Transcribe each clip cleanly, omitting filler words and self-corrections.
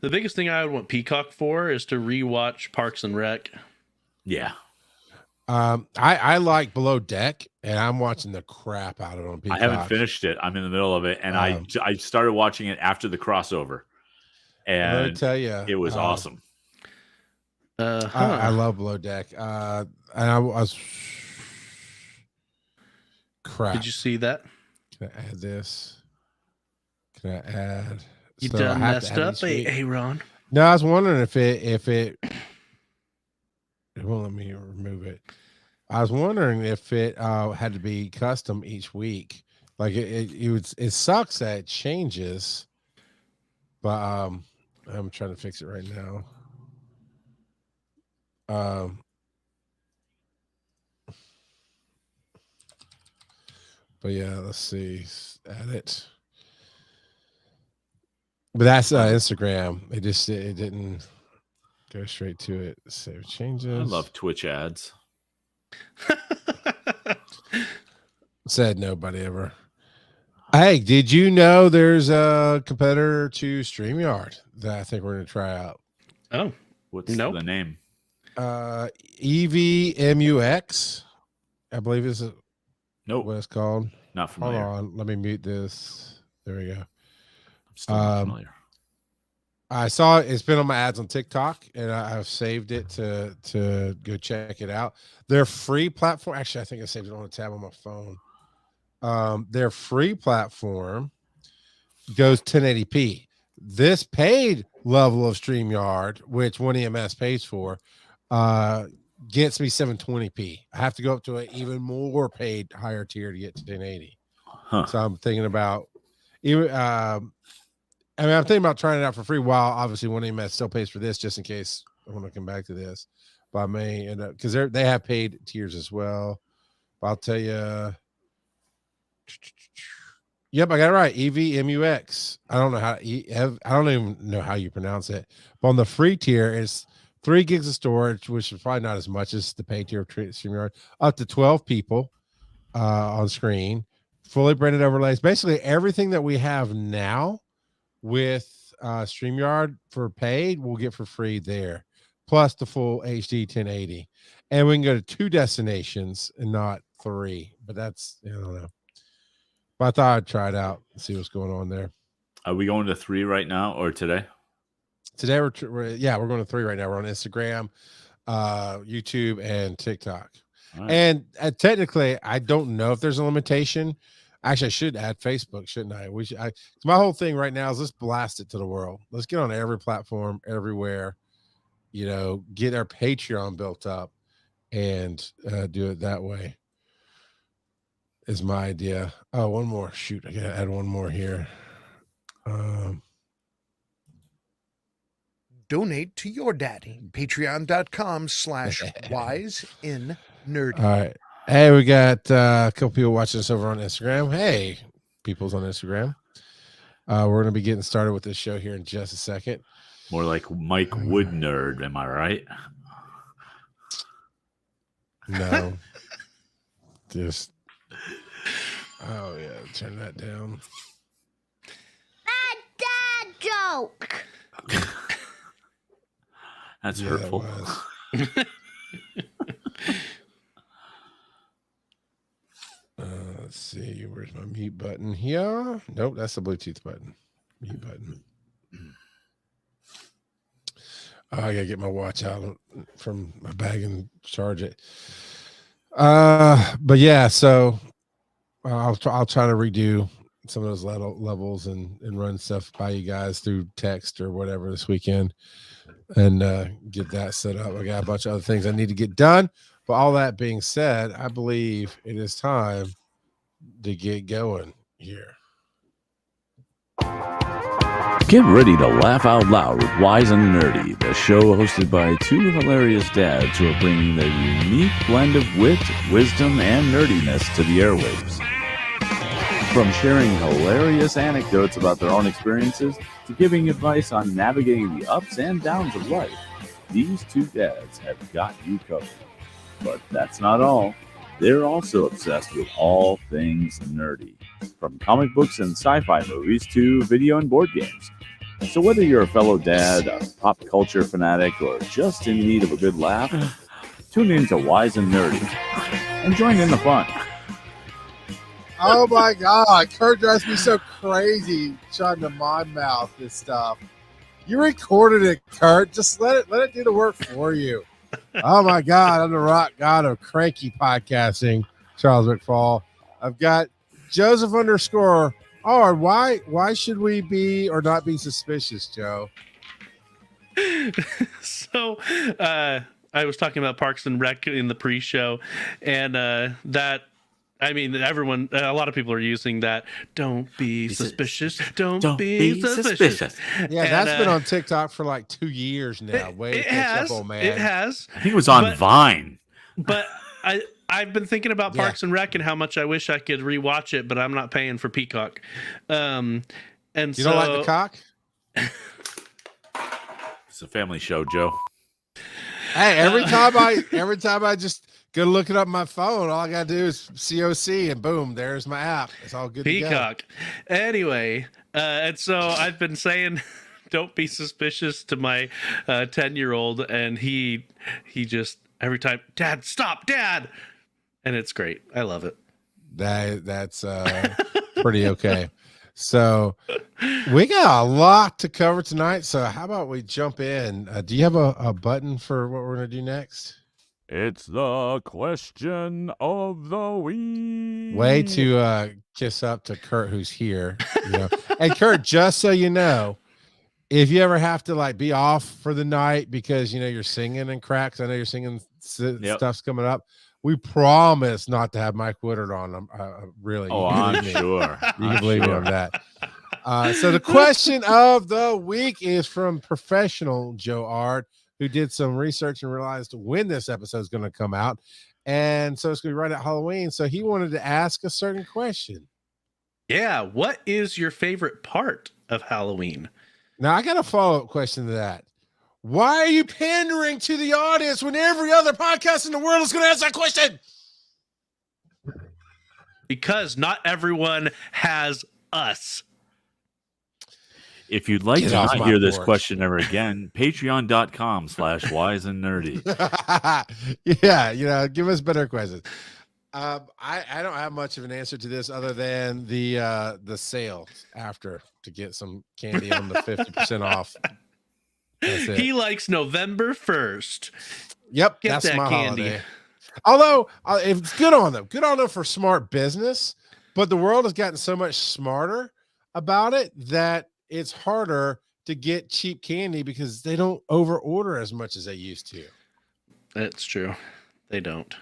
The biggest thing I would want Peacock for is to rewatch Parks and Rec. Yeah. I like Below Deck, and I'm watching the crap out of it on Peacock. I haven't finished it. I'm in the middle of it, and I started watching it after the crossover, and let me tell you, it was awesome. I love Below Deck. And I was crap. Did you see that? Can I add this? Can I add? You done messed up, hey Ron? No, I was wondering if it won't let me remove it. I was wondering if it had to be custom each week. Like it sucks that it changes, but I'm trying to fix it right now. But yeah, let's see. Add it. But that's Instagram. It didn't go straight to it. Save changes. I love Twitch ads. Said nobody ever. Hey, did you know there's a competitor to StreamYard that I think we're going to try out? Oh, what's the name? EVMUX, I believe is what it's called. Not familiar. Hold on, let me mute this. There we go. I'm still not familiar. I saw it's been on my ads on TikTok, and I've saved it to go check it out. Their free platform. Actually, I think I saved it on a tab on my phone. Their free platform goes 1080p. This paid level of StreamYard, which One EMS pays for, gets me 720p. I have to go up to an even more paid higher tier to get to 1080. So I'm thinking about even. I'm thinking about trying it out for free. While obviously One EMS still pays for this, just in case I want to come back to this. But I may end up because they have paid tiers as well. But I'll tell you. Yep, I got it right. EVMUX. I don't know how. I don't even know how you pronounce it. But on the free tier, it's 3 gigs of storage, which is probably not as much as the paid tier of StreamYard. Up to 12 people on screen, fully branded overlays. Basically, everything that we have now with StreamYard for paid, we'll get for free there, plus the full HD 1080, and we can go to 2 destinations and not 3. But that's I don't know. But I thought I'd try it out and see what's going on there. Are we going to 3 right now or today? Today we're going to 3 right now. We're on Instagram, YouTube, and TikTok. Right. And technically, I don't know if there's a limitation. Actually, I should add Facebook, shouldn't I? My whole thing right now is let's blast it to the world. Let's get on every platform, everywhere. Get our Patreon built up and do it that way. Is my idea. Oh, one more. Shoot, I gotta add one more here. Donate to your daddy. Patreon.com/wiseinnerdy. All right. Hey, we got a couple people watching us over on Instagram. Hey, people's on Instagram. We're going to be getting started with this show here in just a second. More like Mike Wood Nerd, am I right? No. Just, oh, yeah, turn that down. Dad joke. That's hurtful. Let's see. Where's my mute button here? Nope, that's the Bluetooth button. Mute button. I gotta get my watch out from my bag and charge it. But yeah, so I'll try to redo some of those levels and run stuff by you guys through text or whatever this weekend, and get that set up. I got a bunch of other things I need to get done. But all that being said, I believe it is time to get going here. Get ready to laugh out loud with Wise and Nerdy, the show hosted by 2 hilarious dads who are bringing their unique blend of wit, wisdom, and nerdiness to the airwaves. From sharing hilarious anecdotes about their own experiences to giving advice on navigating the ups and downs of life, these 2 dads have got you covered. But that's not all. They're also obsessed with all things nerdy, from comic books and sci-fi movies to video and board games. So whether you're a fellow dad, a pop culture fanatic, or just in need of a good laugh, tune in to Wise and Nerdy and join in the fun. Oh my God, Kurt drives me so crazy trying to mind mouth this stuff. You recorded it, Kurt. Just let it do the work for you. Oh my God, I'm the rock god of cranky podcasting, Charles McFall. I've got Joseph _ R. Why should we be or not be suspicious, Joe? So I was talking about Parks and Rec in the pre-show, and that, I mean, everyone, a lot of people are using that. Don't be suspicious. Don't be suspicious. Yeah, And, that's been on TikTok for like 2 years now. Way it to catch has. up, old man. It has. I think it was on Vine. But I've been thinking about Yeah. Parks and Rec and how much I wish I could rewatch it, but I'm not paying for Peacock. And You so, don't like the cock? It's a family show, Joe. Hey, every time I just go look it up on my phone, all I gotta do is COC and boom, there's my app. It's all good Peacock. Anyway, and so I've been saying, don't be suspicious to my 10-year-old, and he just every time, Dad, stop, Dad, and it's great. I love it. to go. That's pretty okay. So we got a lot to cover tonight. So how about we jump in? Do you have a button for what we're gonna do next? It's the question of the week. Way to kiss up to Kurt, who's here. You know, and Kurt, just so you know, if you ever have to like be off for the night because you know you're singing and cracks, I know you're singing stuff's coming up. We promise not to have Mike Woodard on. Really. Oh, I'm sure. You can believe me on that. So the question of the week is from professional Joe Ard, who did some research and realized when this episode is going to come out. And so it's going to be right at Halloween. So he wanted to ask a certain question. Yeah. What is your favorite part of Halloween? Now, I got a follow-up question to that. Why are you pandering to the audience when every other podcast in the world is going to ask that question? Because not everyone has us. If you'd like Get to off not my hear this porch. question ever again, patreon.com/wiseandnerdy. Yeah, you know, give us better questions. I don't have much of an answer to this other than the sale after to get some candy on the 50% off. That's it. He likes November 1st. Yep, Get that's that my candy. holiday. Although it's good on them for smart business, but the world has gotten so much smarter about it that it's harder to get cheap candy because they don't over order as much as they used to. That's true. They don't.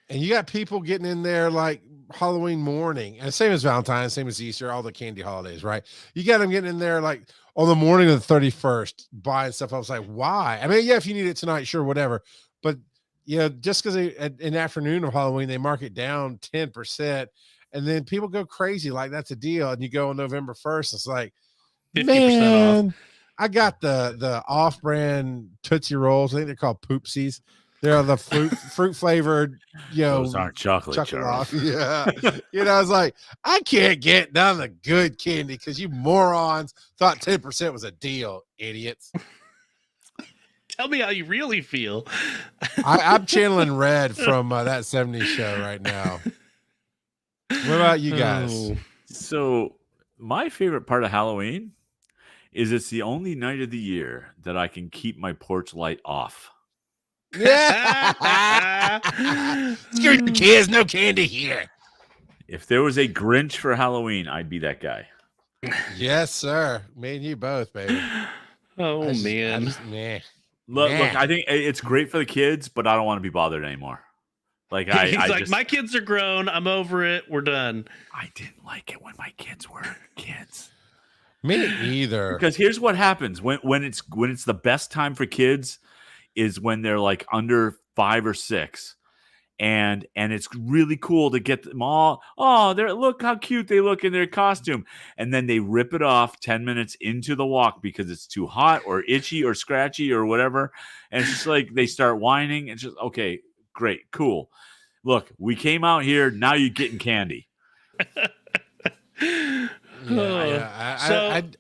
And you got people getting in there like Halloween morning, and same as Valentine's, same as Easter, all the candy holidays, right? You got them getting in there like on the morning of the 31st, buying stuff. I was like, why? I mean, yeah, if you need it tonight, sure, whatever. But you know, just because in the afternoon of Halloween they mark it down 10%, and then people go crazy like that's a deal. And you go on November 1st, it's like, 50% man, off. I got the off-brand Tootsie Rolls. I think they're called Poopsies. They're the fruit flavored, you know. Those aren't chocolate, Charles. Yeah. You know, I was like, I can't get none of the good candy because you morons thought 10% was a deal, idiots. Tell me how you really feel. I'm channeling Red from that 70s show right now. What about you guys? Oh. So my favorite part of Halloween is it's the only night of the year that I can keep my porch light off. Yeah. Screw you kids, no candy here. If there was a Grinch for Halloween, I'd be that guy. Yes, sir. Me and you both, baby. Oh, man. Meh. Look, Yeah. I think it's great for the kids, but I don't want to be bothered anymore. Like He's I like, just, my kids are grown. I'm over it. We're done. I didn't like it when my kids were kids. Me either. Because here's what happens when it's the best time for kids is when they're like under 5 or 6. And it's really cool to get them all. Oh, look how cute they look in their costume. And then they rip it off 10 minutes into the walk because it's too hot or itchy or scratchy or whatever. And it's just like they start whining. It's just, okay, great, cool. Look, we came out here. Now you're getting candy. Go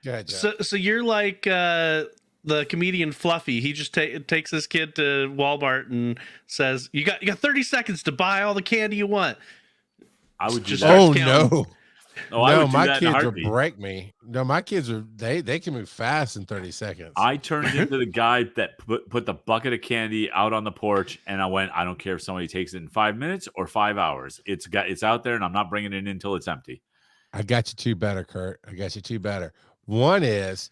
ahead, Joe. So you're like the comedian Fluffy. He just takes his kid to Walmart and says, "You got 30 seconds to buy all the candy you want." I would Just do that. Oh counting. no. Oh, I No, would do my that in a kids will heartbeat. break me. No, my kids are they can move fast in 30 seconds. I turned into the guy that put the bucket of candy out on the porch, and I went, I don't care if somebody takes it in 5 minutes or 5 hours. It's out there, and I'm not bringing it in until it's empty. I got you two better, Kurt. I got you two better. One is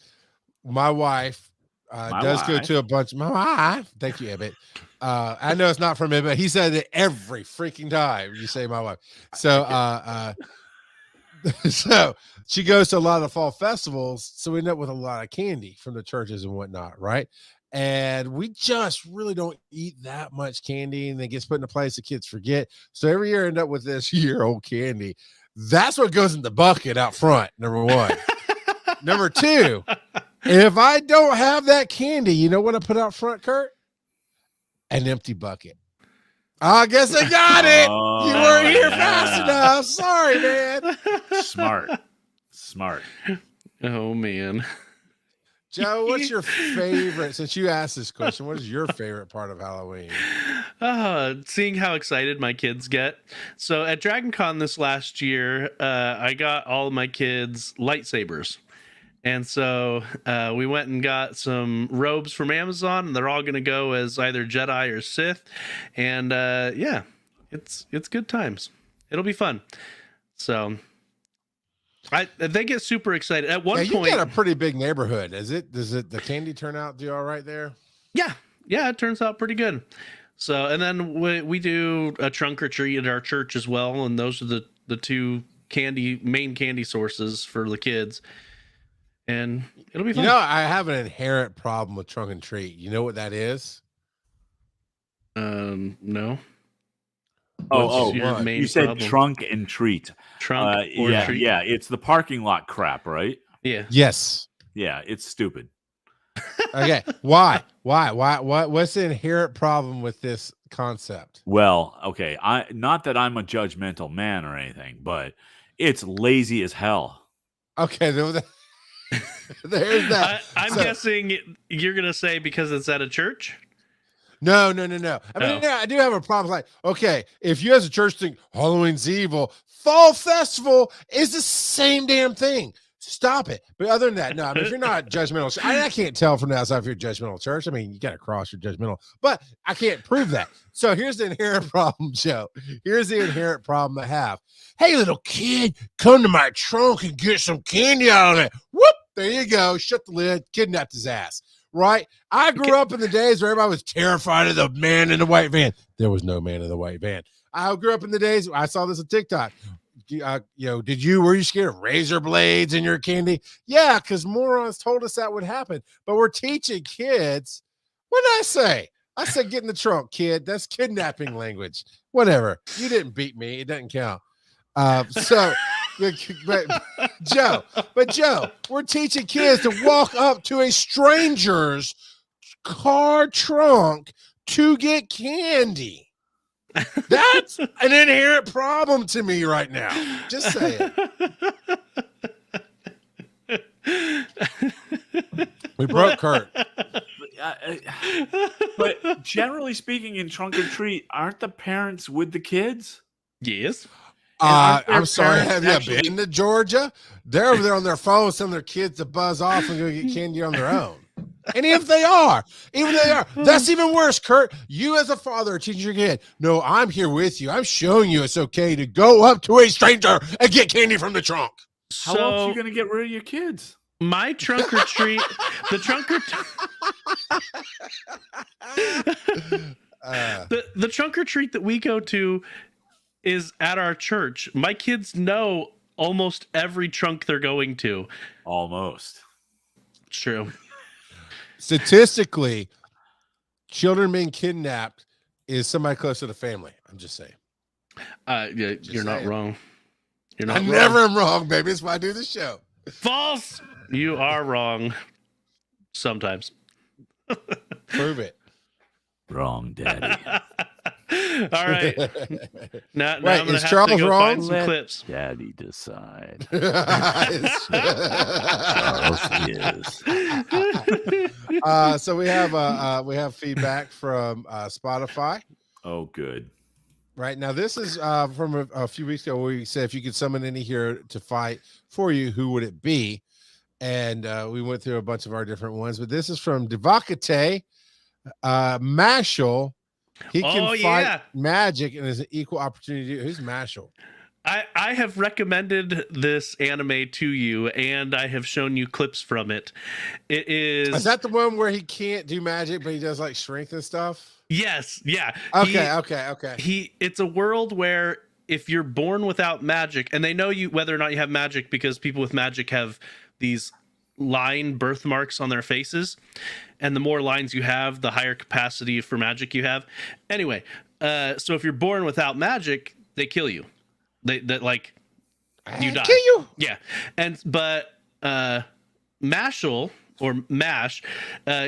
my wife My does go wife. to a bunch. My wife. Thank you, Ebbet. I know it's not from Ebbet, but he said it every freaking time you say my wife. So so she goes to a lot of fall festivals, so we end up with a lot of candy from the churches and whatnot, right? And we just really don't eat that much candy, and it gets put in a place the kids forget. So every year I end up with this year-old candy. That's what goes in the bucket out front, number one. Number two, if I don't have that candy, you know what I put out front, Kurt? An empty bucket. I guess I got it. You weren't here fast enough. Sorry, man. Smart. Oh man. Joe, what's your favorite? Since you asked this question, what is your favorite part of Halloween? Seeing how excited my kids get. So at Dragon Con this last year, I got all of my kids lightsabers. And so we went and got some robes from Amazon, and they're all going to go as either Jedi or Sith. And yeah, it's good times. It'll be fun. So they get super excited. At one You point, got a pretty big neighborhood. Does the candy turn out do all right there? yeah, it turns out pretty good. So, and then we do a trunk or treat at our church as well, and those are the two main candy sources for the kids. And it'll be fun. You know, I have an inherent problem with trunk and treat. You know what that is? No. Oh, What's your what? main you said problem? trunk and treat. Trunk or yeah, treat? yeah. It's the parking lot crap, right? Yeah. Yes. Yeah, it's stupid. Okay. Why? What's the inherent problem with this concept? Well, okay. Not that I'm a judgmental man or anything, but it's lazy as hell. Okay, there's that. I'm guessing you're gonna say because it's at a church. No. I mean, Oh. yeah, I do have a problem. Like, okay, if you as a church think Halloween's evil, Fall Festival is the same damn thing. Stop it. But other than that, no. I mean, if you're not judgmental, I can't tell from the outside if you're a judgmental church. I mean, you got to cross your judgmental, but I can't prove that. So here's the inherent problem, Joe. Here's the inherent problem I have. Hey, little kid, come to my trunk and get some candy out of it. Whoop! There you go. Shut the lid. Kidnapped his ass. Right? I grew up in the days where everybody was terrified of the man in the white van. There was no man in the white van. I grew up in the days I saw this on TikTok. Were you scared of razor blades in your candy? Yeah, because morons told us that would happen. But we're teaching kids. What did I say? I said, get in the trunk, kid. That's kidnapping language. Whatever. You didn't beat me. It doesn't count. But Joe, we're teaching kids to walk up to a stranger's car trunk to get candy. That's an inherent problem to me right now. Just say it. We broke Kurt. But generally speaking, in trunk or treat, aren't the parents with the kids? Yes. I'm sorry. parents Have you actually- been to Georgia? They're over there on their phones telling their kids to buzz off and go get candy on their own. And even they are, that's even worse, Kurt. You as a father are teaching your kid, no, I'm here with you. I'm showing you it's okay to go up to a stranger and get candy from the trunk. How else are you going to get rid of your kids? My trunk or treat, the trunk or the trunk or treat that we go to is at our church. My kids know almost every trunk they're going to. Almost. It's true. Statistically, children being kidnapped is somebody close to the family. I'm just saying. Yeah, you're not saying. wrong. You're not I wrong. never am wrong, baby. That's why I do the show. False. You are wrong. Sometimes. Prove it. Wrong, Daddy. All right. Now Wait, I'm gonna is have Charles to go wrong? find some Let clips. Daddy decide. It's- Charles is. So we have feedback from Spotify. Oh, good. Right now, this is from a few weeks ago, where we said if you could summon any hero to fight for you, who would it be? And we went through a bunch of our different ones, but this is from Devakate Mashal. He can Oh, fight yeah. magic and is an equal opportunity. Who's Mashal? I have recommended this anime to you, and I have shown you clips from it. It is. Is that the one where he can't do magic, but he does like strength and stuff? Yes, yeah. Okay. It's a world where if you're born without magic, and they know you whether or not you have magic because people with magic have these line birthmarks on their faces, and the more lines you have, the higher capacity for magic you have. Anyway, so if you're born without magic, they kill you. You die. Kill you. Yeah, but Mashal or Mash,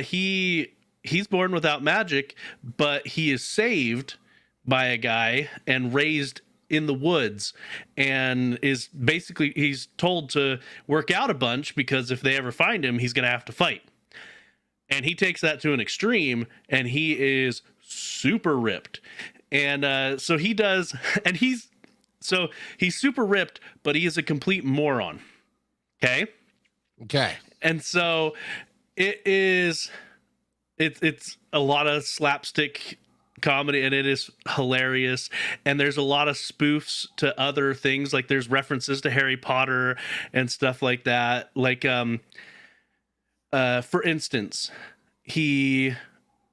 he's born without magic, but he is saved by a guy and raised in the woods, and is basically he's told to work out a bunch because if they ever find him, he's gonna have to fight. And he takes that to an extreme, and he is super ripped, and so he does, and he's super ripped, but he is a complete moron. Okay. And so it's a lot of slapstick comedy, and it is hilarious. And there's a lot of spoofs to other things. Like there's references to Harry Potter and stuff like that. Like, for instance, he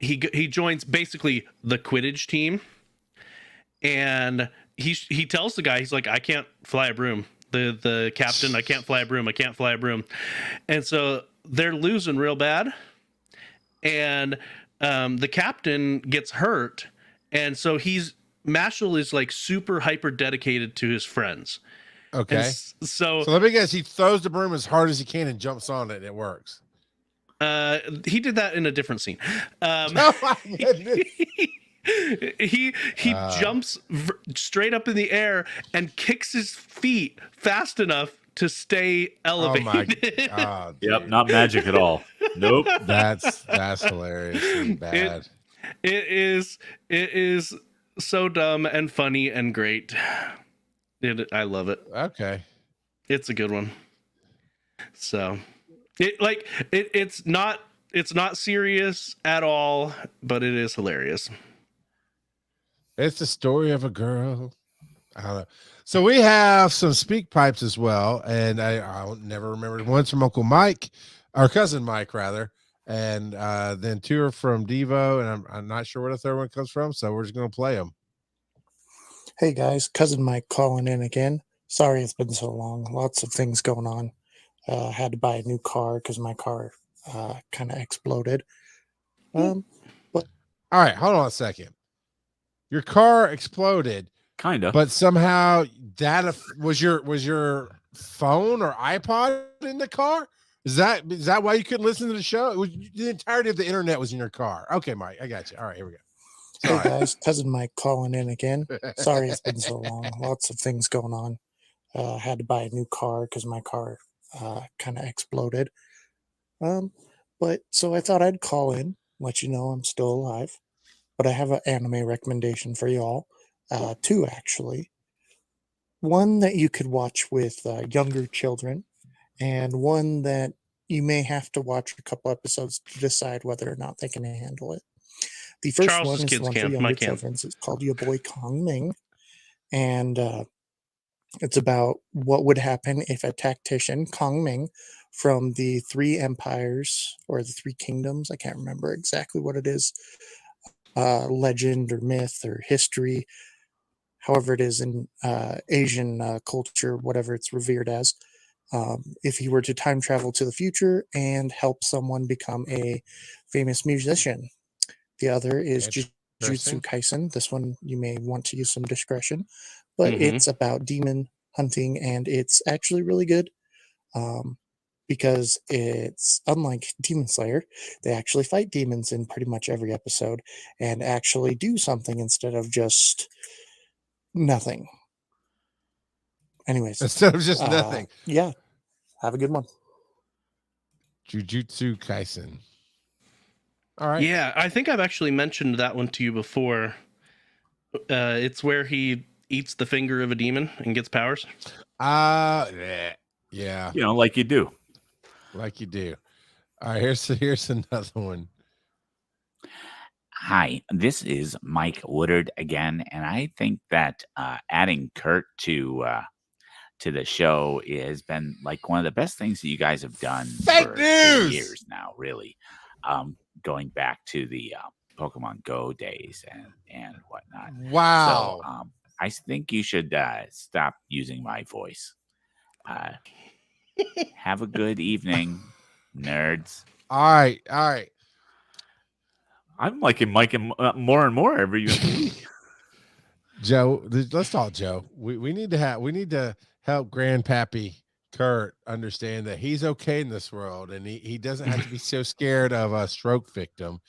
joins basically the Quidditch team, and he tells the guy, he's like, I can't fly a broom. The captain, I can't fly a broom. And so they're losing real bad. And the captain gets hurt. And so Mashal is like super hyper dedicated to his friends. Okay. So let me guess, he throws the broom as hard as he can and jumps on it, and it works. He did that in a different scene. Oh my goodness. He jumps straight up in the air and kicks his feet fast enough to stay elevated. Oh my God. Yep, not magic at all. Nope. That's hilariously bad. It is so dumb and funny and great. I love it. Okay. It's a good one. So it's not serious at all, but it is hilarious. It's the story of a girl. I don't know. So we have some speak pipes as well, and I'll never remember one's from Uncle Mike, or cousin Mike rather, and then two are from Devo, and I'm not sure where the third one comes from, so we're just gonna play them. Hey guys, cousin Mike calling in again. Sorry it's been so long. Lots of things going on. Had to buy a new car because my car kind of exploded. But all right, hold on a second. Your car exploded, kind of, but somehow data was your phone or iPod in the car. Is that why you couldn't listen to the show? It was, the entirety of the internet was in your car. Okay, Mike, I got you. All right, here we go. Hey guys, cousin Mike calling in again. Sorry it's been so long. Lots of things going on. Had to buy a new car because my car kind of exploded. But so I thought I'd call in, let you know I'm still alive. But I have an anime recommendation for y'all. Two, actually. One that you could watch with younger children, and one that you may have to watch a couple episodes to decide whether or not they can handle it. The first Charles' one is the kids one for can, younger mine can't. children. It's called Your Boy Kong Ming. And it's about what would happen if a tactician, Kong Ming, from the Three Empires or the Three Kingdoms, I can't remember exactly what it is, legend or myth or history, however it is in Asian culture, whatever it's revered as, if he were to time travel to the future and help someone become a famous musician. The other is Jujutsu Kaisen. This one you may want to use some discretion, but it's about demon hunting, and it's actually really good. because it's unlike Demon Slayer. They actually fight demons in pretty much every episode and actually do something instead of just nothing. Anyways, Instead of just nothing. Yeah, have a good one. Jujutsu Kaisen. All right. Yeah, I think I've actually mentioned that one to you before. It's where he eats the finger of a demon and gets powers. Yeah, You know, like you do. like you do. All right, here's another one. Hi, this is Mike Woodard again, and I think that adding Kurt to the show has been like one of the best things that you guys have done Fake for news! years now. Really, going back to the Pokemon Go days and whatnot. Wow. So I think you should stop using my voice. Have a good evening, nerds. All right. I'm liking Mike more and more every week. Joe, let's talk, Joe. We need to help Grandpappy Kurt understand that he's okay in this world, and he doesn't have to be so scared of a stroke victim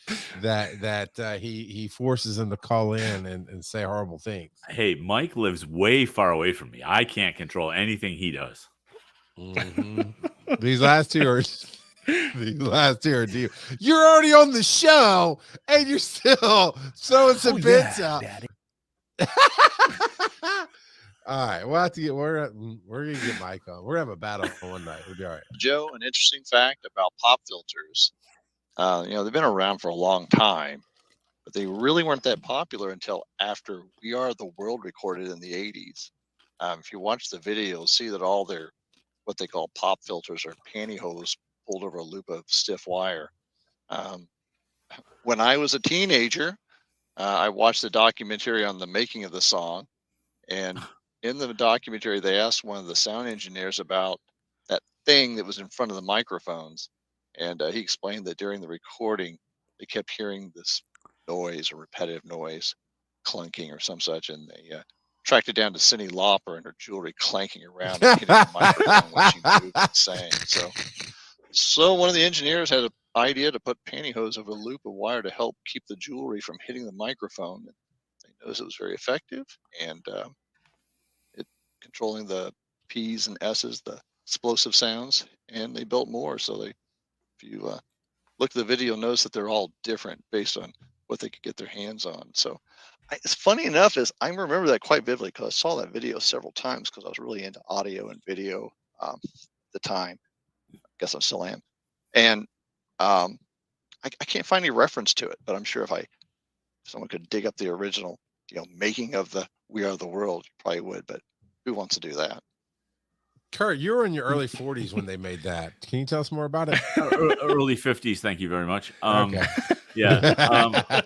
that he forces him to call in and say horrible things. Hey, Mike lives way far away from me. I can't control anything he does. Mm-hmm. These last two are deal. You're already on the show, and you're still throwing some bits out. Daddy. All right, we'll have to we're gonna get Mike on. We're gonna have a battle one night. We'll be all right. Joe, an interesting fact about pop filters. They've been around for a long time, but they really weren't that popular until after We Are the World recorded in the 80s. If you watch the video, you'll see that all their what they call pop filters are pantyhose pulled over a loop of stiff wire. When I was a teenager, I watched the documentary on the making of the song, and in the documentary, they asked one of the sound engineers about that thing that was in front of the microphones, and he explained that during the recording, they kept hearing this noise or repetitive noise, clunking or some such, and they tracked it down to Cyndi Lauper and her jewelry clanking around and hitting the microphone when she moved and sang. So one of the engineers had an idea to put pantyhose over a loop of wire to help keep the jewelry from hitting the microphone. They noticed it was very effective, and it controlling the P's and S's, the explosive sounds, and they built more. So if you look at the video, notice that they're all different based on what they could get their hands on. So it's funny enough is I remember that quite vividly because I saw that video several times because I was really into audio and video at the time. I guess I still am. And I can't find any reference to it, but I'm sure if someone could dig up the original, making of the We Are the World, you probably would, but who wants to do that? Kurt, you were in your early 40s when they made that. Can you tell us more about it? Early 50s. Thank you very much. Okay. Yeah.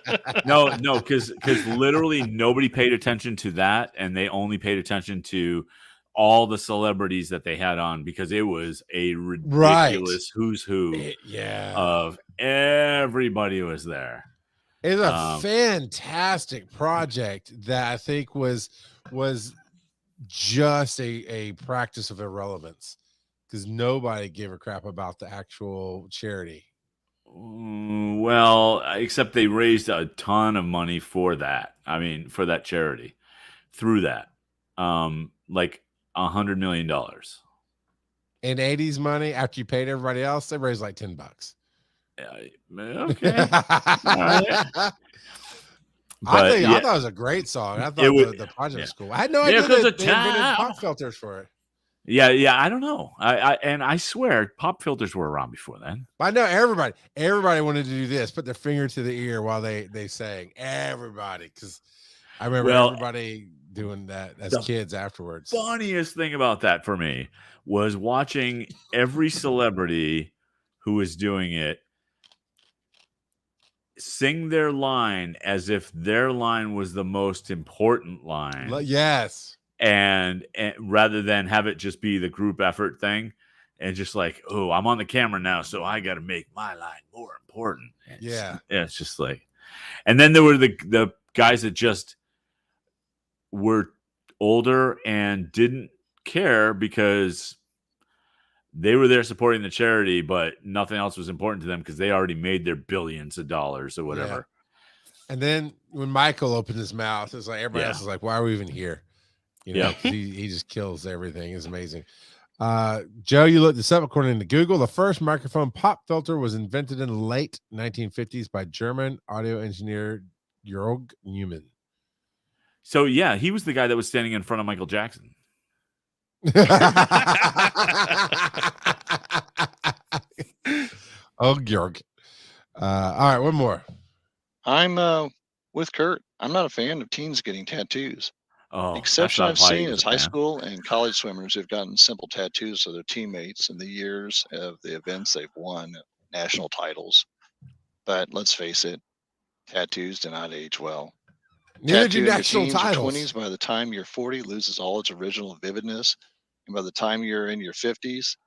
No, because literally nobody paid attention to that, and they only paid attention to all the celebrities that they had on because it was a ridiculous who's who of everybody was there. It's a fantastic project that I think was just a practice of irrelevance because nobody gave a crap about the actual charity. Well, except they raised a ton of money for that. I mean, for that charity through that, like $100 million. In 80s money, after you paid everybody else, they raised like $10. Okay. I thought it was a great song. I thought the project was cool. I had no idea they invented pop filters for it. Yeah. I don't know. I swear pop filters were around before then. I know everybody wanted to do this, put their finger to the ear while they sang. Everybody, because I remember everybody doing that as kids afterwards. Funniest thing about that for me was watching every celebrity who was doing it sing their line as if their line was the most important line. Yes. And rather than have it just be the group effort thing and just like, oh, I'm on the camera now, so I got to make my line more important. It's just like, and then there were the guys that just were older and didn't care because They were there supporting the charity, but nothing else was important to them because they already made their billions of dollars or whatever. And then when Michael opened his mouth, it's like everybody Yeah. else is like, why are we even here? You know, 'cause he just kills everything. It's amazing. Joe, you looked this up. According to Google, the first microphone pop filter was invented in the late 1950s by German audio engineer Jörg Neumann. So yeah, he was the guy that was standing in front of Michael Jackson. Oh, Jörg. All right, one more. I'm with Kurt. I'm not a fan of teens getting tattoos. Oh, The exception that's I've not why he seen was is a high fan. school and college swimmers who've gotten simple tattoos of their teammates in the years of the events they've won national titles. But let's face it, tattoos do not age well. Neither do Tattoo in your national teens or titles. 20s, by the time you're 40, loses all its original vividness. And by the time you're in your 50s,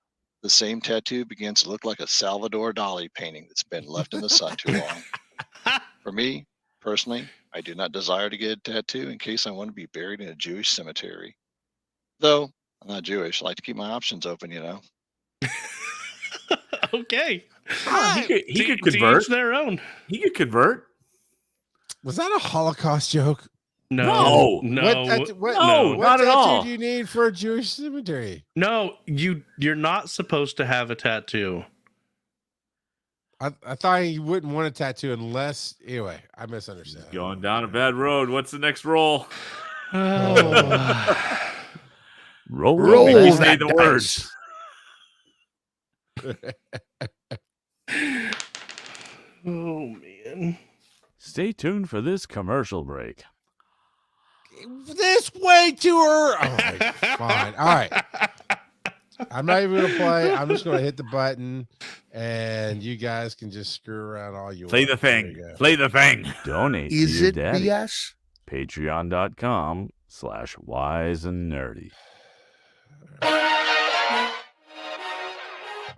the same tattoo begins to look like a Salvador Dali painting that's been left in the sun too long. For me, personally, I do not desire to get a tattoo in case I want to be buried in a Jewish cemetery. Though I'm not Jewish, I like to keep my options open, you know. Okay. He could To convert. each their own. He could convert. Was that a Holocaust joke? No. No. No, what not at tattoo all. do you need for a Jewish cemetery? No, you're not supposed to have a tattoo. I thought you wouldn't want a tattoo unless. Anyway, I misunderstood. Going down a bad road. What's the next roll? Roll Make me that say the dice. words. Oh man. Stay tuned for this commercial break. This way too early. All right, fine. All right. I'm not even gonna play. I'm just gonna hit the button, and you guys can just screw around all you Play want. the There thing. you go. Play the thing. Donate Is to your it daddy. BS? Patreon.com/wise and nerdy. All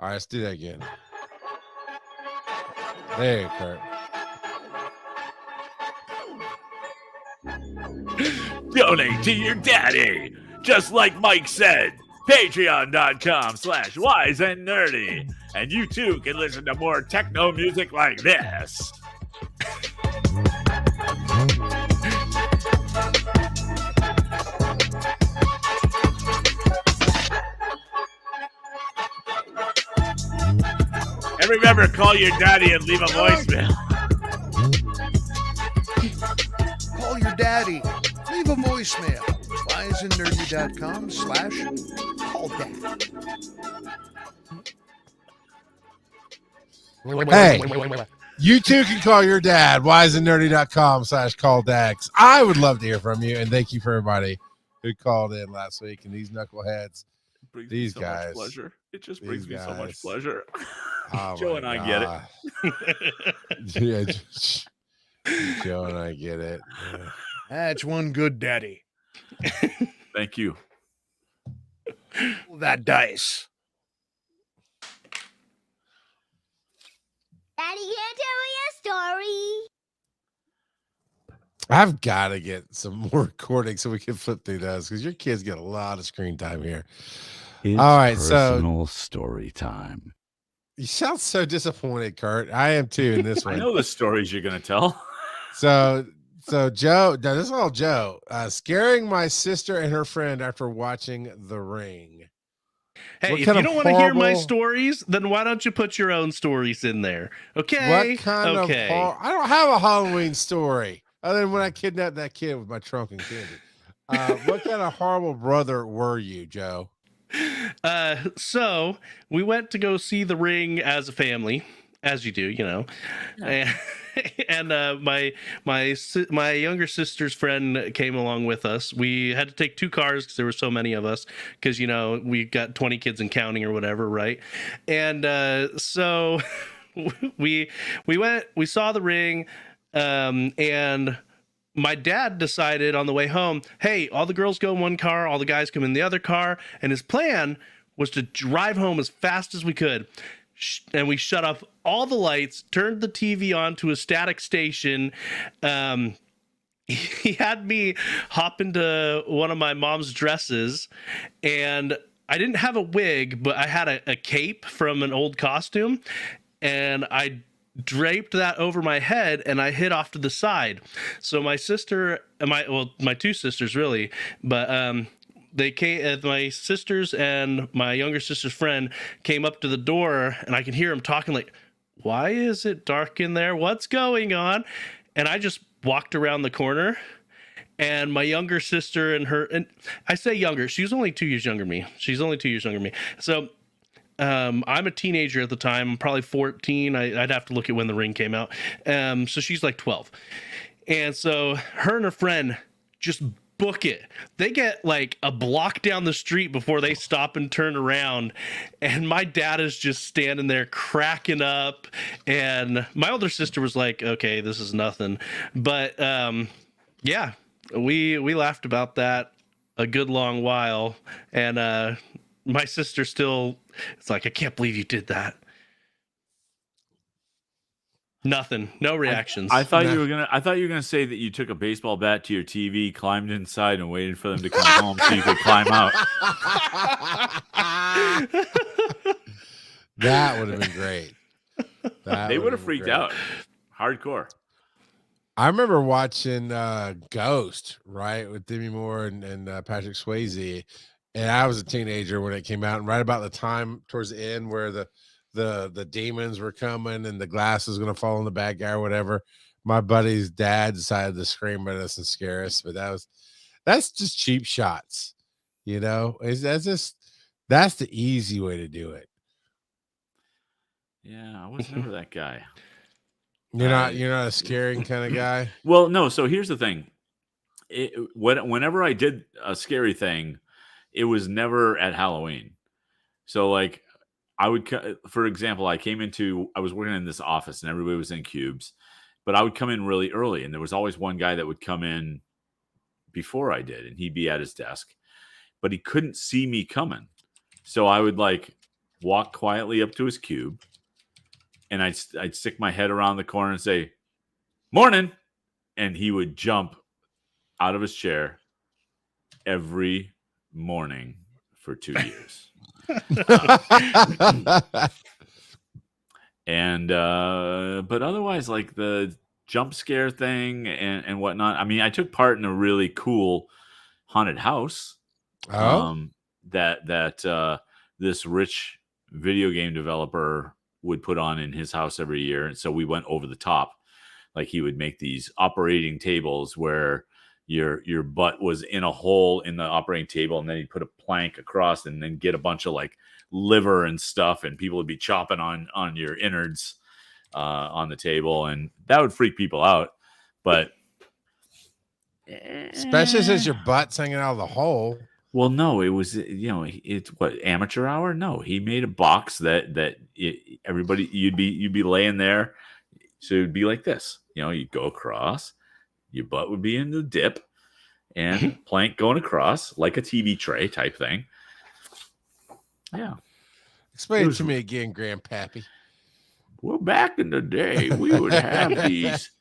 right, let's do that again. There you go, Kurt. Donate to your daddy. Just like Mike said. Patreon.com/wise and nerdy. And you too can listen to more techno music like this. And remember, call your daddy and leave a voicemail. Call your daddy. Leave a voicemail. wiseandnerdy.com/calldad. Hey, you too can call your dad. wiseandnerdy.com/calldad. I would love to hear from you, and thank you for everybody who called in last week. And these knuckleheads. Brings These me so guys. much pleasure. It just These brings me so much guys. pleasure. Oh Joe my and I get it. God. Yeah, Joe and I get it. Yeah. That's one good daddy. Thank you. Roll that dice. Daddy, can you tell me a story? I've got to get some more recording so we can flip through those because your kids get a lot of screen time here. It's All right, so personal story time. you sound so disappointed, Kurt. I am too in this I one. know the stories you're going to tell. So Joe, no, this is all Joe. Scaring my sister and her friend after watching The Ring. Hey, What if kind you of don't want to hear my horrible- stories, then why don't you put your own stories in there? Okay. What kind okay. of I don't have a Halloween story other than when I kidnapped that kid with my trunk and candy. What kind of horrible brother were you, Joe? So we went to go see The Ring as a family, as you do, you know. And my younger sister's friend came along with us. We had to take two cars because there were so many of us. Because we got 20 kids and counting or whatever, right? And so we went. We saw The Ring, and my dad decided on the way home, hey, all the girls go in one car, all the guys come in the other car. And his plan was to drive home as fast as we could. And we shut off all the lights, turned the TV on to a static station. He had me hop into one of my mom's dresses, and I didn't have a wig, but I had a cape from an old costume, and I draped that over my head and I hid off to the side. So my sister and my two sisters really, but they came, my sisters and my younger sister's friend came up to the door, and I can hear them talking like, why is it dark in there? What's going on? And I just walked around the corner, and my younger sister and I say younger, she's only 2 years younger than me. She's only 2 years younger than me. So I'm a teenager at the time. I'm probably 14. I'd have to look at when The Ring came out. So she's like 12. And so her and her friend just book it. They get like a block down the street before they stop and turn around. And my dad is just standing there cracking up. And my older sister was like, okay, this is nothing. But yeah, we laughed about that a good long while. And my sister still, it's like, I can't believe you did that. Nothing. No reactions. I thought you were gonna say that you took a baseball bat to your TV, climbed inside, and waited for them to come home so you could climb out. That would have been great. They would have freaked out. Hardcore. I remember watching Ghost, right, with Demi Moore and Patrick Swayze, and I was a teenager when it came out, and right about the time towards the end where the demons were coming and the glass was going to fall on the bad guy or whatever, my buddy's dad decided to scream at us and scare us. But that's just cheap shots, you know. That's the easy way to do it. Yeah, I was never that guy. You're not a scaring kind of guy. Well, no. So here's the thing. Whenever I did a scary thing, it was never at Halloween. So like, I would, for example, I was working in this office and everybody was in cubes, but I would come in really early, and there was always one guy that would come in before I did, and he'd be at his desk, but he couldn't see me coming. So I would like walk quietly up to his cube, and I'd stick my head around the corner and say, "Morning," and he would jump out of his chair every morning for 2 years. And but otherwise, like the jump scare thing and whatnot, I mean, I took part in a really cool haunted house that this rich video game developer would put on in his house every year. And so we went over the top. Like, he would make these operating tables where your butt was in a hole in the operating table, and then he'd put a plank across and then get a bunch of like liver and stuff, and people would be chopping on your innards on the table, and that would freak people out. But especially since your butt's hanging out of the hole. Well, no, it was, it's what, amateur hour? No, he made a box that everybody, you'd be laying there, so it'd be like this. You'd go across. Your butt would be in the dip, and plank going across like a TV tray type thing. Yeah. Explain it to me again, Grandpappy. Well, back in the day, we would have these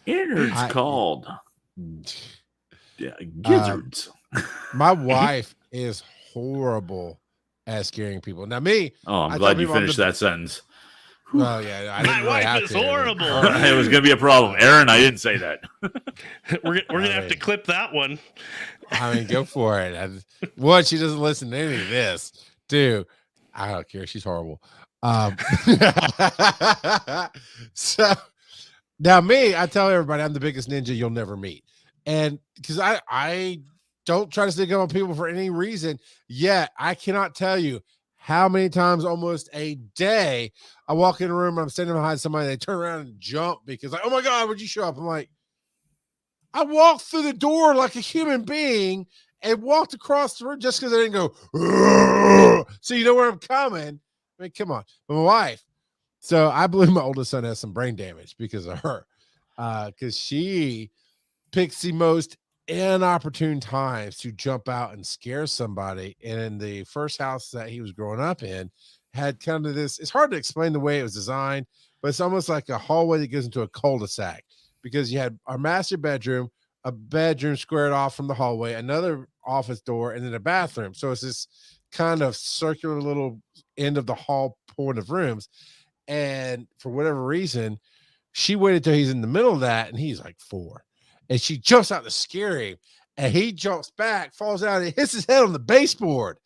innards called gizzards. My wife is horrible at scaring people. Now, me. Oh, I'm glad you finished that sentence. Well, yeah, I didn't My really have wife is to. horrible. It was going to be a problem. Aaron, I didn't say that. We're gonna have to clip that one. I mean, go for it. One, she doesn't listen to any of this. Two, I don't care. She's horrible. So now me, I tell everybody I'm the biggest ninja you'll never meet. And because I don't try to stick up on people for any reason, yet I cannot tell you how many times almost a day I walk in a room, I'm standing behind somebody, they turn around and jump because like, oh my God, where'd you show up? I'm like, I walked through the door like a human being and walked across the room just because I didn't go, "Ugh." So you know where I'm coming. I mean, come on. But my wife, so I believe my oldest son has some brain damage because of her. Because she picks the most inopportune times to jump out and scare somebody. And in the first house that he was growing up in, had kind of this, it's hard to explain the way it was designed, but it's almost like a hallway that goes into a cul-de-sac, because you had our master bedroom, a bedroom squared off from the hallway, another office door, and then a bathroom. So it's kind of circular little end of the hall point of rooms. And for whatever reason, she waited till he's in the middle of that, and he's like 4. And she jumps out to scare him, and he jumps back, falls out, and hits his head on the baseboard.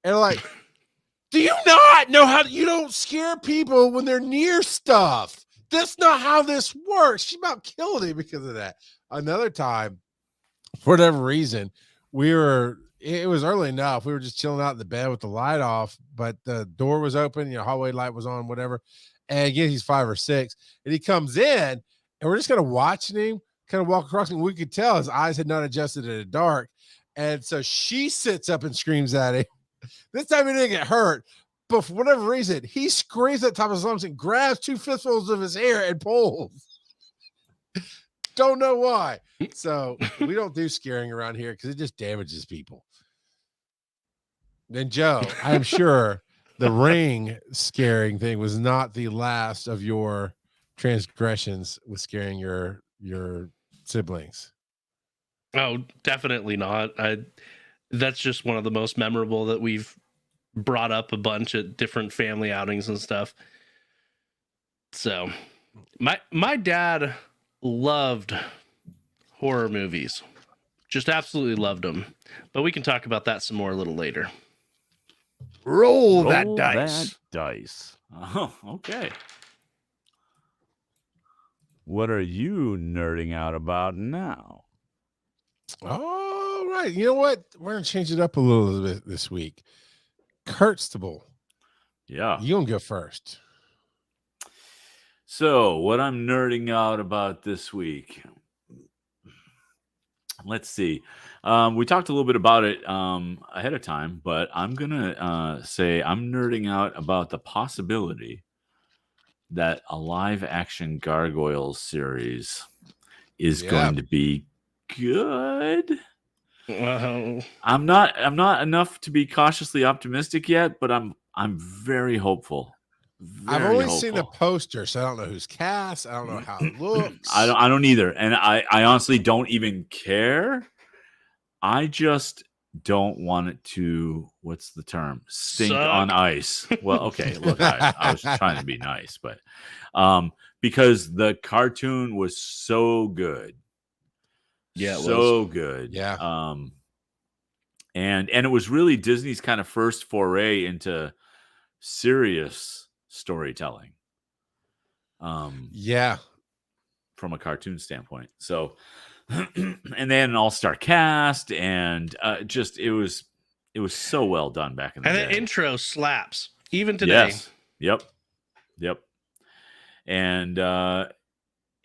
And like, do you not know how you don't scare people when they're near stuff? That's not how this works. She about killed him because of that. Another time, for whatever reason, it was early enough. We were just chilling out in the bed with the light off, but the door was open, hallway light was on, whatever. And again, he's 5 or 6, and he comes in, and we're just kind of watching him kind of walk across, and we could tell his eyes had not adjusted in the dark. And so she sits up and screams at him. This time he didn't get hurt, but for whatever reason, he screams at the top of his lungs and grabs 2 fistfuls of his hair and pulls. Don't know why. So we don't do scaring around here because it just damages people. Then Joe, I'm sure the ring scaring thing was not the last of your transgressions with scaring your siblings. Oh, definitely not. That's just one of the most memorable that we've brought up a bunch at different family outings and stuff. So my dad loved horror movies. Just absolutely loved them. But we can talk about that some more a little later. Roll that dice. That dice. Oh, okay. What are you nerding out about now? All right. You know what? We're going to change it up a little bit this week. Kurtstable. Yeah. You going to go first. So, what I'm nerding out about this week. Let's see. We talked a little bit about it ahead of time, but I'm going to say I'm nerding out about the possibility that a live action Gargoyles series is going to be good. Well, I'm not enough to be cautiously optimistic yet, but I'm very hopeful. I've only seen the poster, so I don't know who's cast. I don't know how it looks. I don't either. And I honestly don't even care. I just don't want it to, what's the term? Stink on ice. Well, okay, look, I was trying to be nice, but because the cartoon was so good. Yeah, so good. Yeah. And it was really Disney's kind of first foray into serious storytelling. Yeah. From a cartoon standpoint. So, and then an all-star cast, and just it was so well done back in the day. And the intro slaps even today. Yes. Yep. And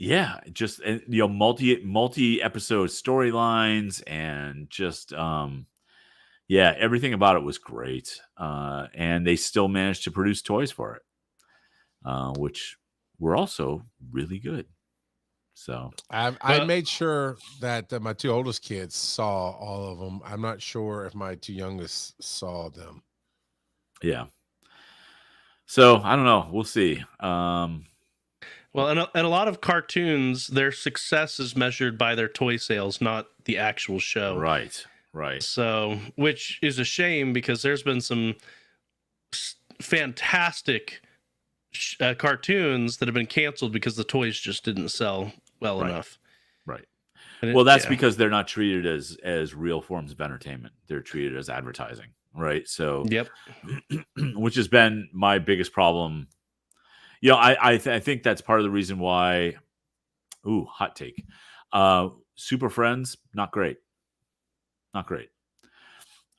yeah, just multi episode storylines, and just yeah, everything about it was great. And they still managed to produce toys for it, which were also really good. So I made sure that my 2 oldest kids saw all of them. I'm not sure if my 2 youngest saw them. Yeah. So I don't know. We'll see. Well, and a lot of cartoons, their success is measured by their toy sales, not the actual show. Right. So, which is a shame because there's been some fantastic cartoons that have been canceled because the toys just didn't sell well enough. Right. And Well, that's because they're not treated as real forms of entertainment. They're treated as advertising. Right. So, yep. Which has been my biggest problem. I think that's part of the reason why. Ooh, hot take. Super Friends, not great. I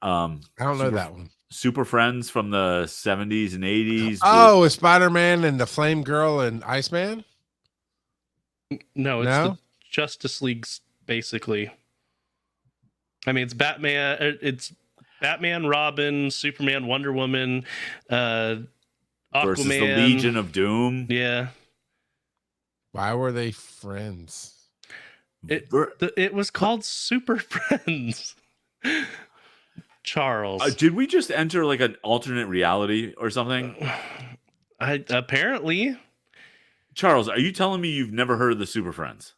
don't know that one. Super Friends from the 70s and 80s. Oh, with Spider-Man and the Flame Girl and Iceman? No, it's the Justice League's basically. I mean, it's Batman. It's Batman, Robin, Superman, Wonder Woman, Aquaman. Versus the Legion of Doom. Yeah. Why were they friends? It was called Super Friends. Charles. Did we just enter like an alternate reality or something? Apparently. Charles, are you telling me you've never heard of the Super Friends?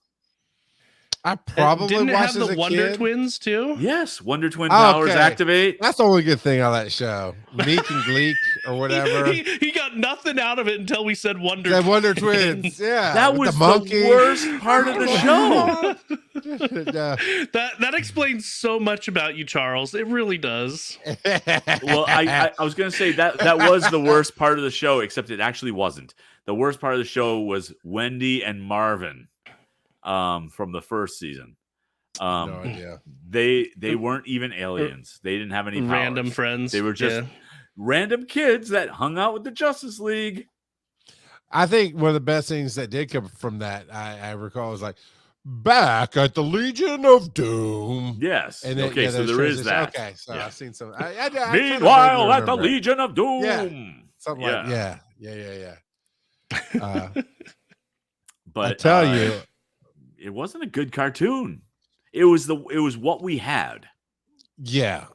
I probably Didn't it watched have as the a Wonder kid. Twins too? Yes, Wonder Twin powers Okay. activate. That's the only good thing on that show. Meek and Gleek or whatever. He got nothing out of it until we said Wonder That Wonder Twins. Twins. Yeah. That with was the monkey. worst part of the show. No. That explains so much about you, Charles. It really does. Well, I was going to say that was the worst part of the show, except it actually wasn't. The worst part of the show was Wendy and Marvin from the first season. No idea. They weren't even aliens. They didn't have any powers. Random friends. They were just random kids that hung out with the Justice League. I think one of the best things that did come from that, I recall, was like, back at the Legion of Doom. Yes. And then, okay, so there's there is transition. that. Okay, so Yeah. I've seen some. Meanwhile, at the Legion of Doom. Yeah. Something like yeah. But I tell you, it wasn't a good cartoon. It was what we had. yeah.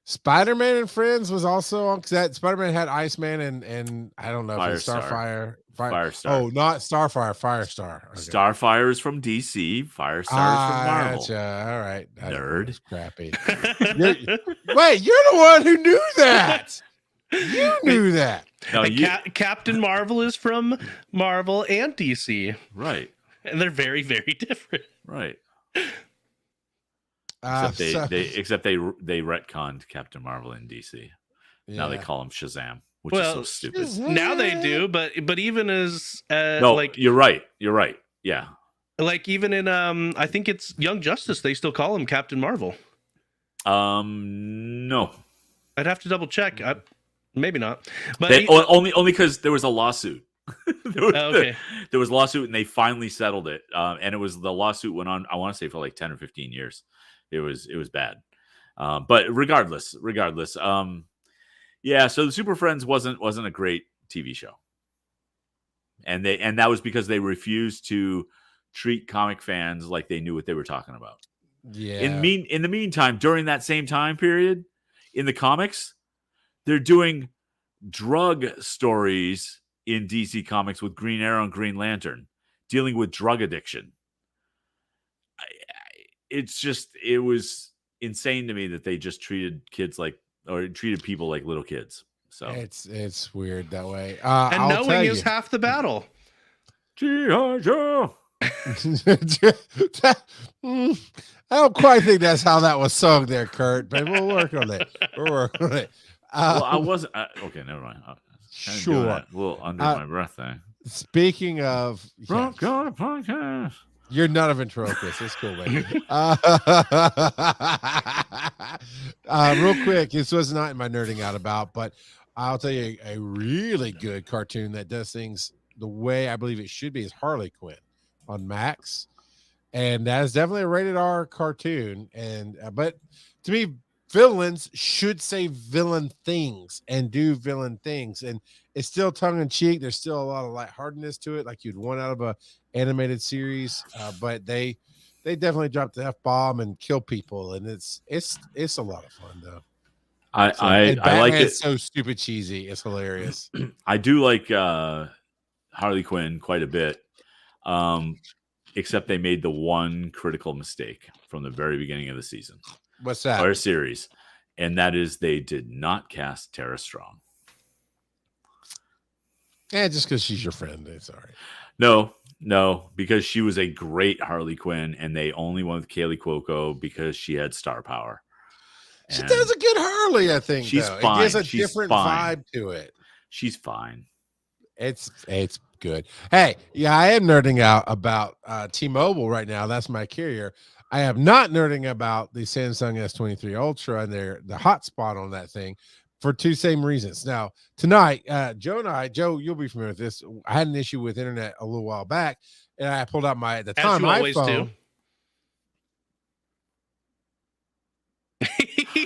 Spider-Man and Friends was also on, because that Spider-Man had Iceman and I don't know if it's Firestar. Starfire. Firestar. Oh, not Starfire, Firestar. Okay. Starfire is from DC. Firestar is from Marvel. Gotcha. All right. Nerd. That's crappy. Wait, you're the one who knew that. You knew that. No, Captain Marvel is from Marvel and DC. Right. And they're very, very different. Right. Except they retconned Captain Marvel in DC. Now they call him Shazam, which is so stupid. Now they do, but even as no, like you're right. Yeah. Like even in I think it's Young Justice, they still call him Captain Marvel. No. I'd have to double check. Maybe not. But only because there was a lawsuit. Okay. There was a lawsuit and they finally settled it. And it was the lawsuit went on, I want to say, for like 10 or 15 years. It was bad. But regardless. Yeah, so the Super Friends wasn't a great TV show. And that was because they refused to treat comic fans like they knew what they were talking about. Yeah. In the meantime, during that same time period, in the comics, they're doing drug stories in DC Comics with Green Arrow and Green Lantern, dealing with drug addiction. It was insane to me that they just treated people like little kids. So it's weird that way. And knowing is half the battle. G.I. Joe. I don't quite think that's how that was sung there, Kurt, but we'll work on it. Well, I wasn't. Okay, never mind. Sure. A little under my breath there. Speaking of... Rock on a podcast. You're not a ventriloquist. It's cool, baby. Real quick, this was not in my nerding out about, but I'll tell you a really good cartoon that does things the way I believe it should be is Harley Quinn on Max. And that is definitely a rated R cartoon. And but to me, villains should say villain things and do villain things. And it's still tongue in cheek. There's still a lot of lightheartedness to it, like you'd want out of a animated series. But they definitely drop the F-bomb and kill people, and it's a lot of fun though. I like it. So stupid cheesy. It's hilarious. I do like Harley Quinn quite a bit. Except they made the one critical mistake from the very beginning of the season. What's that? Or series. And that is they did not cast Tara Strong. Yeah, just because she's your friend, it's all No, right. because she was a great Harley Quinn, and they only went with Kaylee Cuoco because she had star power. She does a good Harley, I think. She's though. fine. It gives a She's different fine. vibe to it. She's fine. It's good. Hey, yeah, I am nerding out about T-Mobile right now. That's my carrier. I am not nerding about the Samsung S23 Ultra and the hotspot on that thing for two same reasons. Now, tonight, Joe, you'll be familiar with this. I had an issue with internet a little while back, and I pulled out my, at the time, iPhone.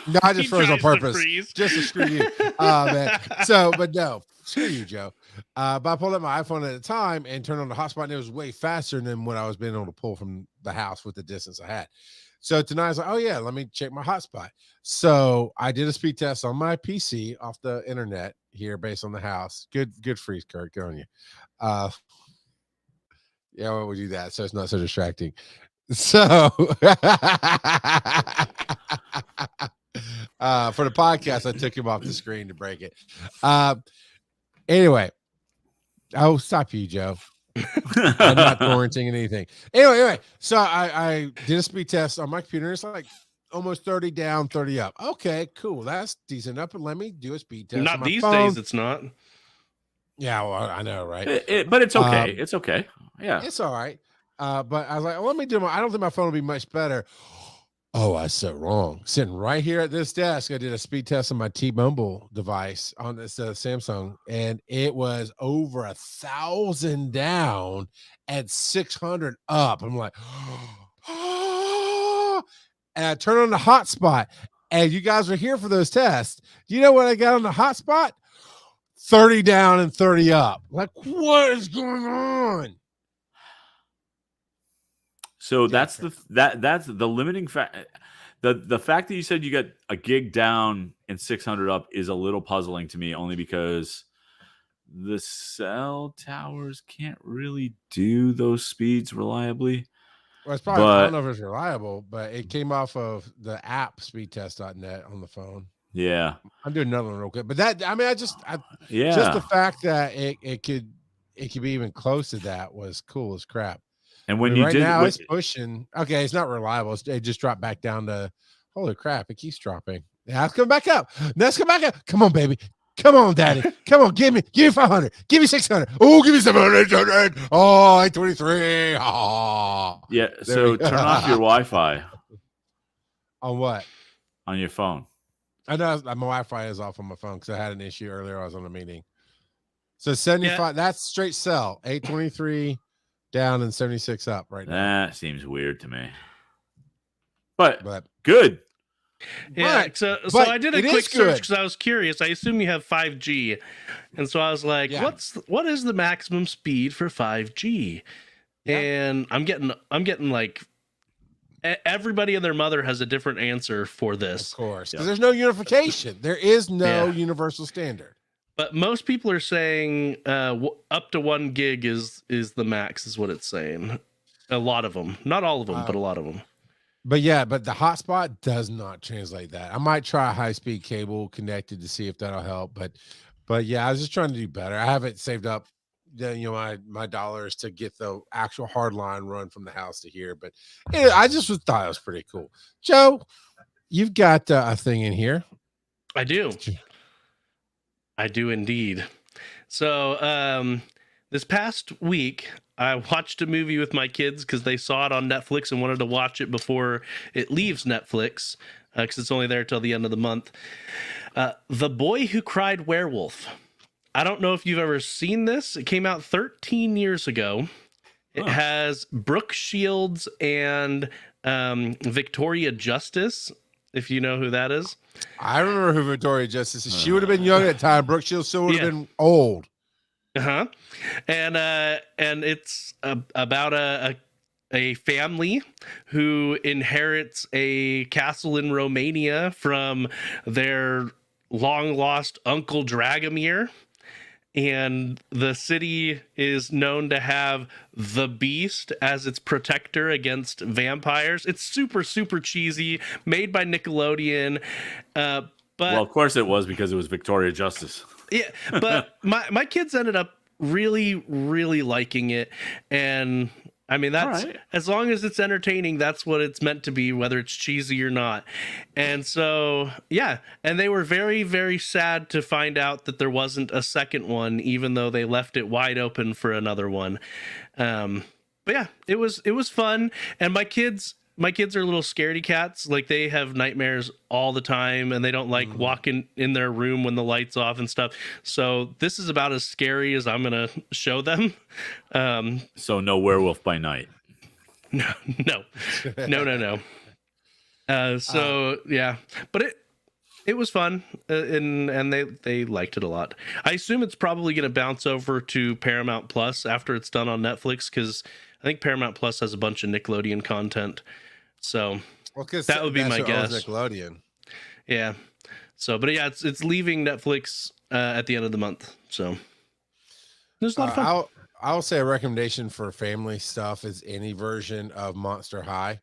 No, I just froze on purpose, just to screw you. Man. But no, screw you, Joe. But I pulled up my iPhone at the time and turned on the hotspot, and it was way faster than what I was being able to pull from the house with the distance I had. So tonight I was like, oh yeah, let me check my hotspot. So I did a speed test on my PC off the internet here based on the house. Good freeze, Kurt. Good on you. Yeah, well, we do that so it's not so distracting. So for the podcast, I took him off the screen to break it. Anyway, oh, stop you, Joe. I'm not torrenting anything. Anyway, so I did a speed test on my computer. It's like almost 30 down, 30 up. Okay, cool. That's decent enough. But let me do a speed test on Not my these phone. days, it's not. Yeah, well, I know, right? But it's okay. It's okay. Yeah. It's all right. But I was like, let me do I don't think my phone will be much better. Oh, I was so wrong. Sitting right here at this desk, I did a speed test on my T-Mobile device on this Samsung, and it was over 1,000 down at 600 up. I'm like, and I turned on the hotspot, and you guys were here for those tests. Do you know what I got on the hotspot? 30 down and 30 up. Like, what is going on? So that's the limiting fact. The fact that you said you got a gig down and 600 up is a little puzzling to me, only because the cell towers can't really do those speeds reliably. Well, it's probably, I don't know if it's reliable, but it came off of the app speedtest.net on the phone. Yeah. I'm doing another one real quick. But that, I mean, just the fact that it could be even close to that was cool as crap. And when you right did now, it's pushing. Okay, it's not reliable. It just dropped back down to, holy crap, it keeps dropping. Yeah, it's coming back up. Let's come back up. Come on, baby. Come on, daddy. Come on, give me 500. Give me 600. Oh, give me 700. 800. Oh, 823. Oh. Yeah. So turn off your Wi-Fi. On what? On your phone. I know my Wi-Fi is off on my phone because I had an issue earlier. I was on a meeting. So 75, that's straight sell. 823 down and 76 up right now. That seems weird to me. But good. Yeah, so I did a quick search because I was curious. I assume you have 5G, and so I was like, what is the maximum speed for 5G? Yeah. And I'm getting like everybody and their mother has a different answer for this. Of course, because there's no unification. There is no universal standard. But most people are saying up to 1 gig is the max, is what it's saying. A lot of them, not all of them, but a lot of them. But the hotspot does not translate that. I might try a high-speed cable connected to see if that'll help. But yeah, I was just trying to do better. I haven't saved up, my dollars to get the actual hard line run from the house to here. But I just thought it was pretty cool. Joe, you've got a thing in here. I do. I do indeed. So this past week, I watched a movie with my kids because they saw it on Netflix and wanted to watch it before it leaves Netflix because it's only there till the end of the month. The Boy Who Cried Werewolf. I don't know if you've ever seen this. It came out 13 years ago. It has Brooke Shields and Victoria Justice, if you know who that is. I remember who Victoria Justice is. She would have been young at the time. Brooke Shields still would have been old. Uh-huh. And it's about a family who inherits a castle in Romania from their long lost uncle Dragomir. And the city is known to have the Beast as its protector against vampires. It's super, super cheesy, made by Nickelodeon. But well, of course it was, because it was Victoria Justice. Yeah, but my kids ended up really, really liking it. And I mean, that's as long as it's entertaining, that's what it's meant to be, whether it's cheesy or not. And so, yeah, and they were very, very sad to find out that there wasn't a second one, even though they left it wide open for another one. But yeah, it was fun. And my kids are little scaredy cats. Like, they have nightmares all the time, and they don't like walking in their room when the light's off and stuff. So this is about as scary as I'm gonna show them. So no Werewolf by Night. No. So yeah, but it was fun, and they liked it a lot. I assume it's probably gonna bounce over to Paramount Plus after it's done on Netflix, because I think Paramount Plus has a bunch of Nickelodeon content. So that would be my guess. Nickelodeon. Yeah. So, but yeah, it's leaving Netflix at the end of the month. So there's a lot of fun. I will say a recommendation for family stuff is any version of Monster High.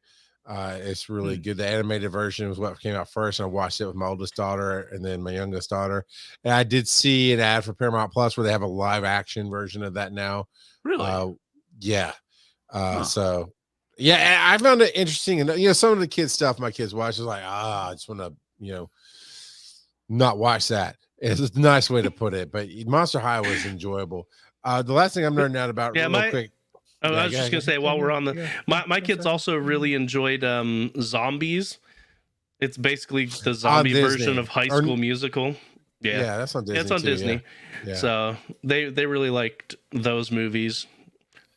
It's really good. The animated version was what came out first, and I watched it with my oldest daughter and then my youngest daughter. And I did see an ad for Paramount Plus where they have a live action version of that now. Really? Yeah. Huh. So yeah, I found it interesting. And some of the kids stuff my kids watch is like, I just want to, not watch that. It's a nice way to put it, but Monster High was enjoyable. The last thing I'm nerding out about real quick. I was just gonna say while we're on my kids also really enjoyed Zombies. It's basically the zombie version of High School Musical. Yeah, that's on Disney. Yeah, it's on Disney. Yeah. So they really liked those movies.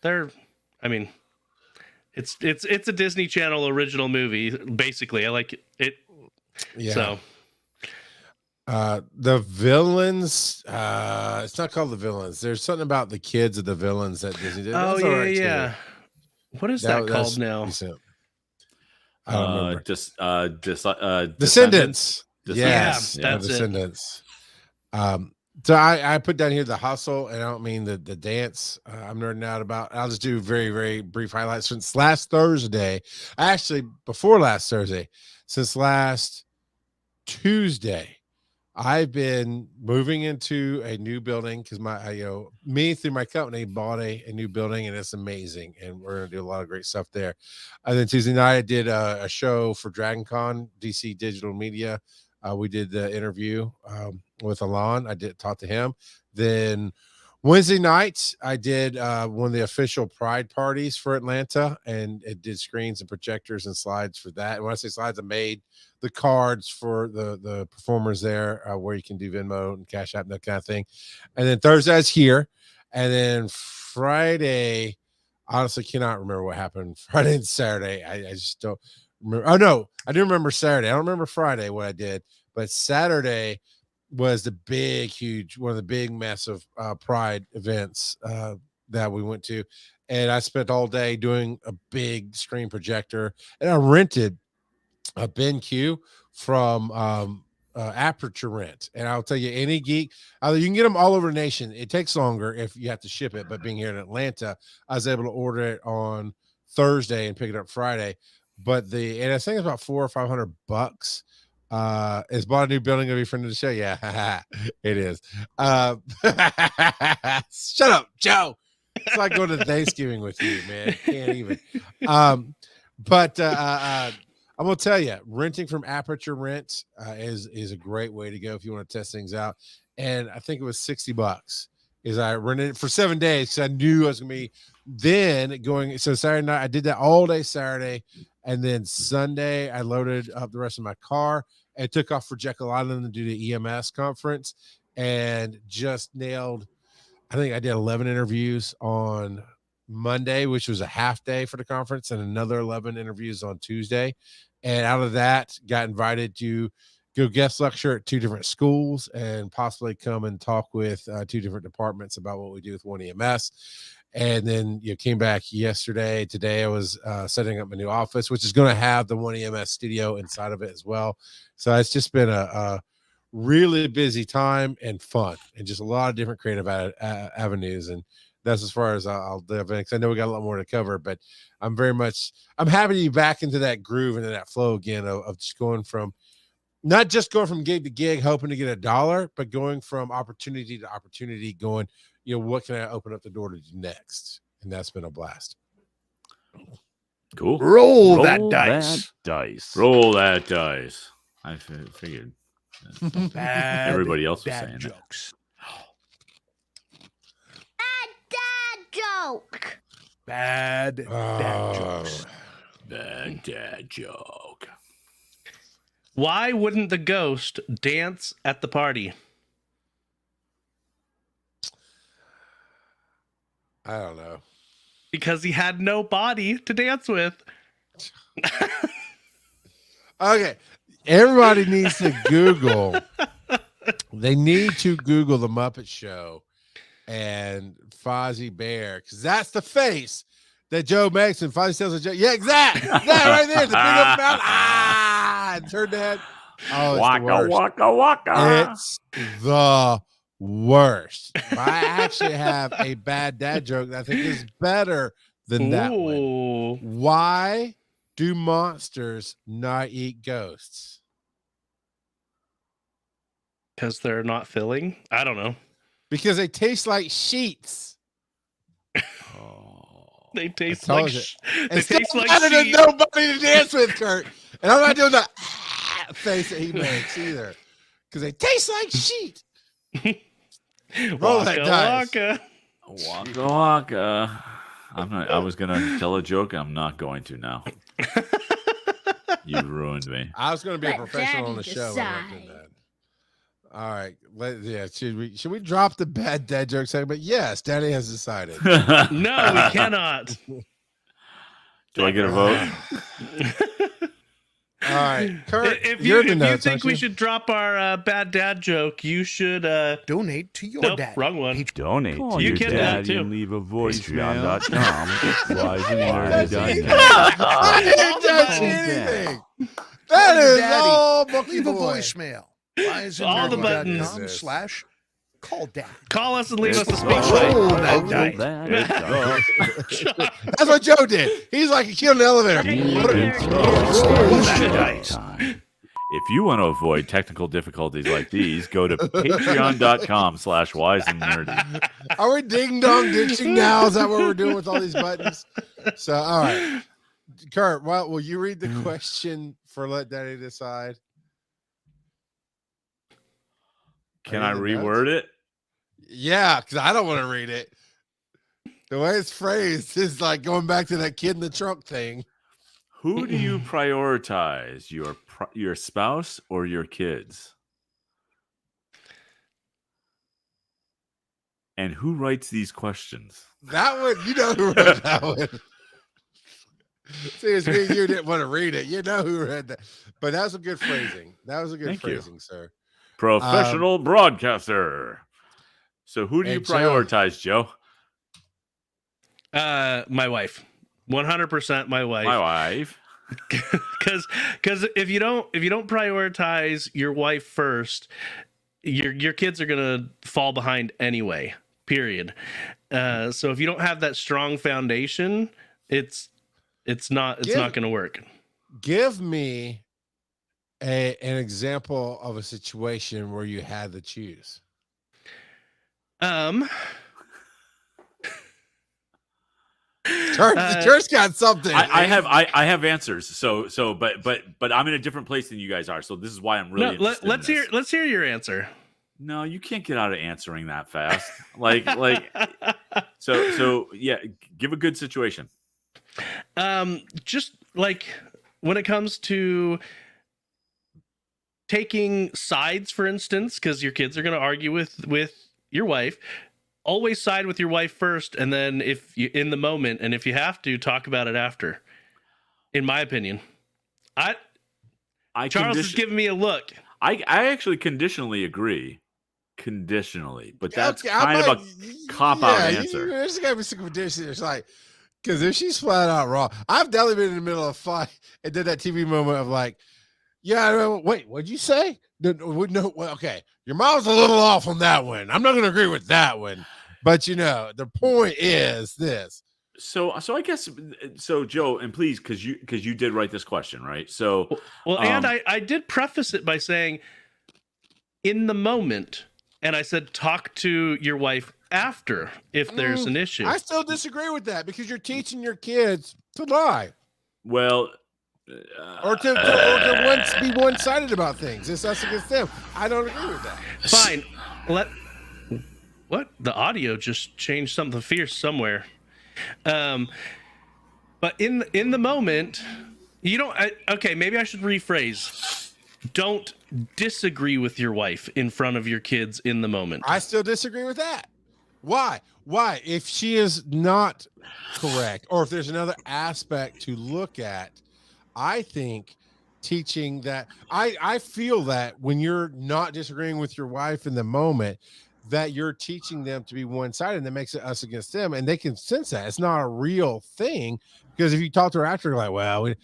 It's a Disney Channel original movie. Basically, I like it. Yeah. So the villains, it's not called the villains. There's something about the kids of the villains that Disney did. Oh yeah. What is that called now? I don't remember. Descendants. Yes, that's Descendants. So I put down here the hustle, and I don't mean the dance. I'm nerding out about. I'll just do very, very brief highlights since last Thursday. Actually, before last Thursday, since last Tuesday, I've been moving into a new building because me through my company bought a new building, and it's amazing, and we're gonna do a lot of great stuff there. And then Tuesday night I did a show for DragonCon DC Digital Media. We did the interview with Alon. I did talk to him. Then Wednesday night I did one of the official Pride parties for Atlanta, and it did screens and projectors and slides for that. And when I say slides, I made the cards for the performers there, where you can do Venmo and Cash App and that kind of thing. And then Thursday I was here, and then Friday, honestly cannot remember what happened Friday and Saturday. I just don't remember. Oh no, I do remember Saturday. I don't remember Friday what I did, but Saturday was the one of the big massive Pride events that we went to, and I spent all day doing a big screen projector, and I rented a BenQ from Aperture Rent. And I'll tell you, any geek, you can get them all over the nation. It takes longer if you have to ship it, but being here in Atlanta, I was able to order it on Thursday and pick it up Friday. But and I think it's about $400 or $500. Is bought a new building gonna be friend of the show? Yeah, it is. Shut up, Joe. It's like going to Thanksgiving with you, man. Can't even. But I'm gonna tell you, renting from Aperture Rent is a great way to go if you want to test things out. And I think it was $60. Is I rented it for 7 days because I knew I was gonna be then going. So Saturday night, I did that all day Saturday, and then Sunday I loaded up the rest of my car and took off for Jekyll Island to do the EMS conference, and just nailed. I think I did 11 interviews on Monday, which was a half day for the conference, and another 11 interviews on Tuesday. And out of that, got invited to go guest lecture at 2 different schools and possibly come and talk with 2 different departments about what we do with One EMS. And then came back yesterday. Today I was setting up my new office, which is going to have the One EMS studio inside of it as well. So it's just been a really busy time and fun, and just a lot of different creative avenues. And that's as far as I'll dive in, because I know we got a lot more to cover, but I'm happy to be back into that groove and that flow again of just not just going from gig to gig, hoping to get $1, but going from opportunity to opportunity, going, what can I open up the door to do next? And that's been a blast. Cool. Roll that dice. Roll that dice. I figured. Bad, everybody else was bad saying jokes. Dad joke. Bad dad jokes. Bad dad joke. Why wouldn't the ghost dance at the party? I don't know. Because he had no body to dance with. Okay. Everybody needs to Google. They need to Google the Muppet Show and Fozzie Bear, because that's the face that Joe makes when Fozzie tells a joke. Yeah, exactly. That right there. The big up mouth. And turn that. Oh, it's waka, the worst. waka, waka. It's the worst. But I actually have a bad dad joke that I think is better than that one. Ooh. Why do monsters not eat ghosts? Because they're not filling. I don't know. Because they taste like sheets. They taste told like you. they It's still taste like better than sheep. nobody to dance with, Kurt. And I'm not doing the face that he makes either. Because they taste like sheet. Roll that dice. Waka. Waka waka. I was gonna tell a joke. I'm not going to now. You ruined me. I was going to be a Let professional on the Daddy show when I did decide. that. All right. Should we drop the bad dad joke segment? Yes, Daddy has decided. No, we cannot. Do I get a vote? All right, Kurt, If you're you in the notes, think aren't we you? should drop our bad dad joke, you should. Donate to your Nope, dad. wrong one. Donate Call to you your can do dad that too. and leave a Patreon.com. voicemail. I didn't touch anything. That is Daddy, all Bookie Leave a Boy. voicemail. All the buttons. /call dad. Call us and leave us a speech Oh, bite. that That's That's what Joe did. He's like a kid in the elevator. If you want to avoid technical difficulties like these, go to patreon.com/wiseandnerdy. Are we ding dong ditching now? Is that what we're doing with all these buttons? So, all right. Kurt, well, will you read the question for Let Daddy Decide? Can Are I you in the reword it? Yeah, because I don't want to read it. The way it's phrased is like going back to that kid in the trunk thing. Who do you prioritize, your spouse or your kids? And who writes these questions? That one, you know who wrote that one. See, it's me and you didn't want to read it. You know who read that. But that was a good phrasing. That was a good Thank you. phrasing, sir. Professional broadcaster. So who do Hey, you Joe. prioritize, Joe? My wife. 100% my wife. My wife. Because if you don't prioritize your wife first, your kids are gonna fall behind anyway. Period. So if you don't have that strong foundation, it's not gonna work. Give me an example of a situation where you had to choose. Church got something. I have answers. So but I'm in a different place than you guys are. So this is why I'm really interested let's in this. let's hear your answer. No, you can't get out of answering that fast. like so yeah, give a good situation. Just like when it comes to taking sides, for instance, because your kids are going to argue with your wife, always side with your wife first, and then if you in the moment, and if you have to, talk about it after. In my opinion, Charles is giving me a look. I actually conditionally agree. Conditionally, but that's Okay, kind of a cop-out answer. There's got to be some conditions. Like, because if she's flat out wrong, I've definitely been in the middle of a fight and did that TV moment of like, yeah, wait, what'd you say? No, well, okay, your mom's a little off on that one. I'm not going to agree with that one, but the point is this. So I guess Joe, and please, because you did write this question, right? So and I did preface it by saying, in the moment. And I said, talk to your wife after if there's an issue. I still disagree with that because you're teaching your kids to lie. Well, or to be one-sided about things. It's us against them. I don't agree with that. Fine. What? The audio just changed something fierce somewhere. But in the moment, you don't. Okay, maybe I should rephrase. Don't disagree with your wife in front of your kids in the moment. I still disagree with that. Why? If she is not correct, or if there's another aspect to look at, I think teaching that I feel that when you're not disagreeing with your wife in the moment, that you're teaching them to be one-sided, and that makes it us against them, and they can sense that it's not a real thing. Because if you talk to her after, you're like, well,